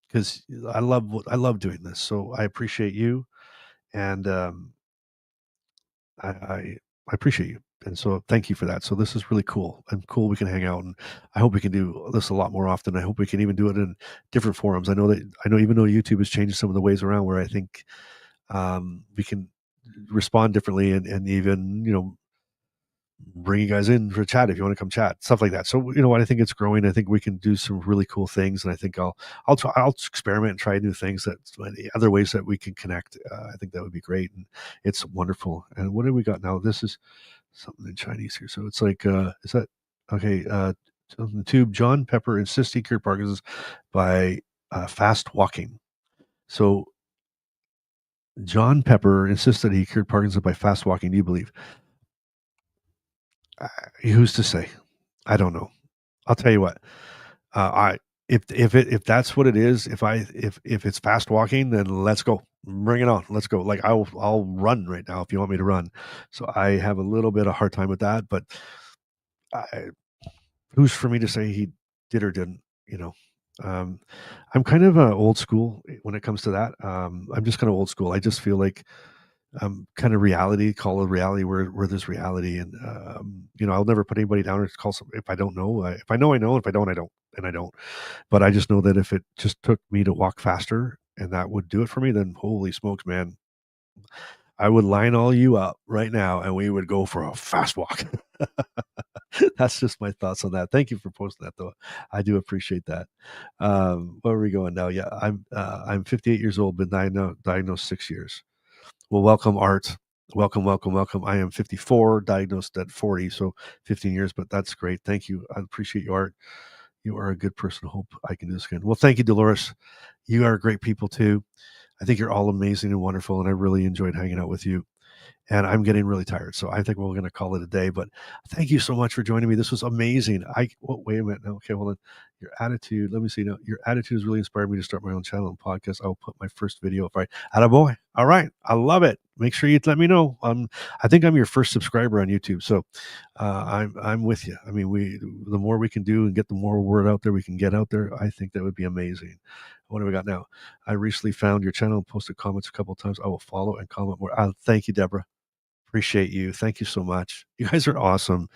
because I love doing this. So I appreciate you, and I appreciate you, and so thank you for that. So this is really cool, and cool we can hang out, and I hope we can do this a lot more often. I hope we can even do it in different forums. I know even though YouTube is changing some of the ways around, where I think we can respond differently, and even bring you guys in for a chat if you want to come chat, stuff like that. So what, I think it's growing. I think we can do some really cool things, and I think I'll experiment and try new things, that other ways that we can connect. I think that would be great, and it's wonderful. And what do we got now? This is something in Chinese here, so it's like is that okay? On the tube, John Pepper insists he cured Parkinson's by fast walking. So John Pepper insists that he cured Parkinson's by fast walking. Do you believe? Who's to say? I don't know. I'll tell you what. I if that's what it is, if it's fast walking, then let's go. Bring it on. Let's go. Like I'll run right now if you want me to run. So I have a little bit of hard time with that, but I, who's for me to say he did or didn't? Um, I'm kind of old school when it comes to that. I'm just kind of old school. I just feel like kind of reality, call it reality where there's reality. And, I'll never put anybody down or call some, if I don't know, if I know, I know, if I don't, I don't, and I don't, but I just know that if it just took me to walk faster and that would do it for me, then holy smokes, man, I would line all you up right now and we would go for a fast walk. That's just my thoughts on that. Thank you for posting that though. I do appreciate that. Where are we going now? Yeah, I'm 58 years old, been diagnosed 6 years. Well, welcome, Art. Welcome, welcome, welcome. I am 54, diagnosed at 40, so 15 years, but that's great. Thank you. I appreciate you, Art. You are a good person. Hope I can do this again. Well, thank you, Dolores. You are great people too. I think you're all amazing and wonderful, and I really enjoyed hanging out with you. And I'm getting really tired, so I think we're going to call it a day. But thank you so much for joining me. This was amazing. Wait a minute. Okay, hold on. Your attitude. Let me see. Now, your attitude has really inspired me to start my own channel and podcast. I will put my first video if I. Attaboy. All right, I love it. Make sure you let me know. I think I'm your first subscriber on YouTube, so I'm with you. I mean, the more we can do and get the more word out there we can get out there, I think that would be amazing. What have we got now? I recently found your channel and posted comments a couple of times. I will follow and comment more. Thank you, Deborah. Appreciate you. Thank you so much. You guys are awesome.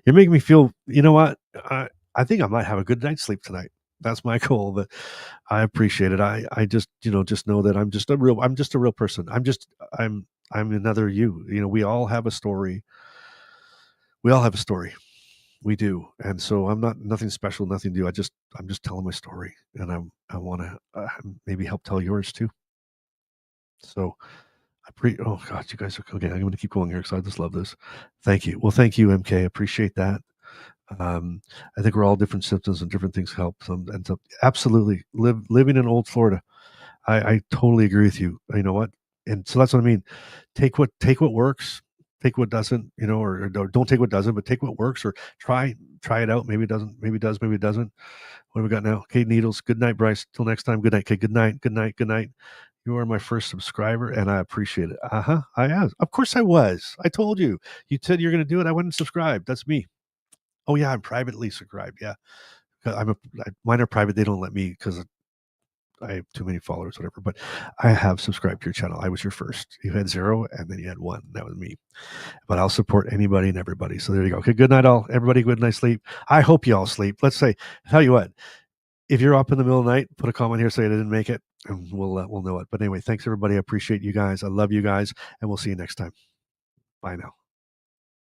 You're making me feel, you know what? I think I might have a good night's sleep tonight. That's my goal, but I appreciate it. I just, just know that I'm just a real person. I'm another you. We all have a story. We all have a story. We do. And so I'm not nothing special, nothing new. I'm just telling my story, and I want to maybe help tell yours too. So oh God, you guys are okay. I'm going to keep going here because I just love this. Thank you. Well, thank you, MK. Appreciate that. I think we're all different symptoms and different things help. And so absolutely living in old Florida. I totally agree with you. You know what? And so that's what I mean. Take what works, take what doesn't, or don't take what doesn't, but take what works or try it out. Maybe it doesn't, maybe it does, maybe it doesn't. What have we got now? Okay, Needles. Good night, Bryce. Till next time. Good night. Okay, good night. Good night. Good night. You are my first subscriber, and I appreciate it. I am. Of course I was. I told you. You said you're going to do it. I went and subscribed. That's me. Oh, yeah, I'm privately subscribed. Yeah. Mine are private. They don't let me because I have too many followers, whatever. But I have subscribed to your channel. I was your first. You had 0, and then you had 1. That was me. But I'll support anybody and everybody. So there you go. Okay, good night, all. Everybody, good night sleep. I hope you all sleep. Let's say, tell you what, if you're up in the middle of the night, put a comment here, say I didn't make it, and we'll know it. But anyway, thanks everybody. I appreciate you guys. I love you guys, and we'll see you next time. Bye now.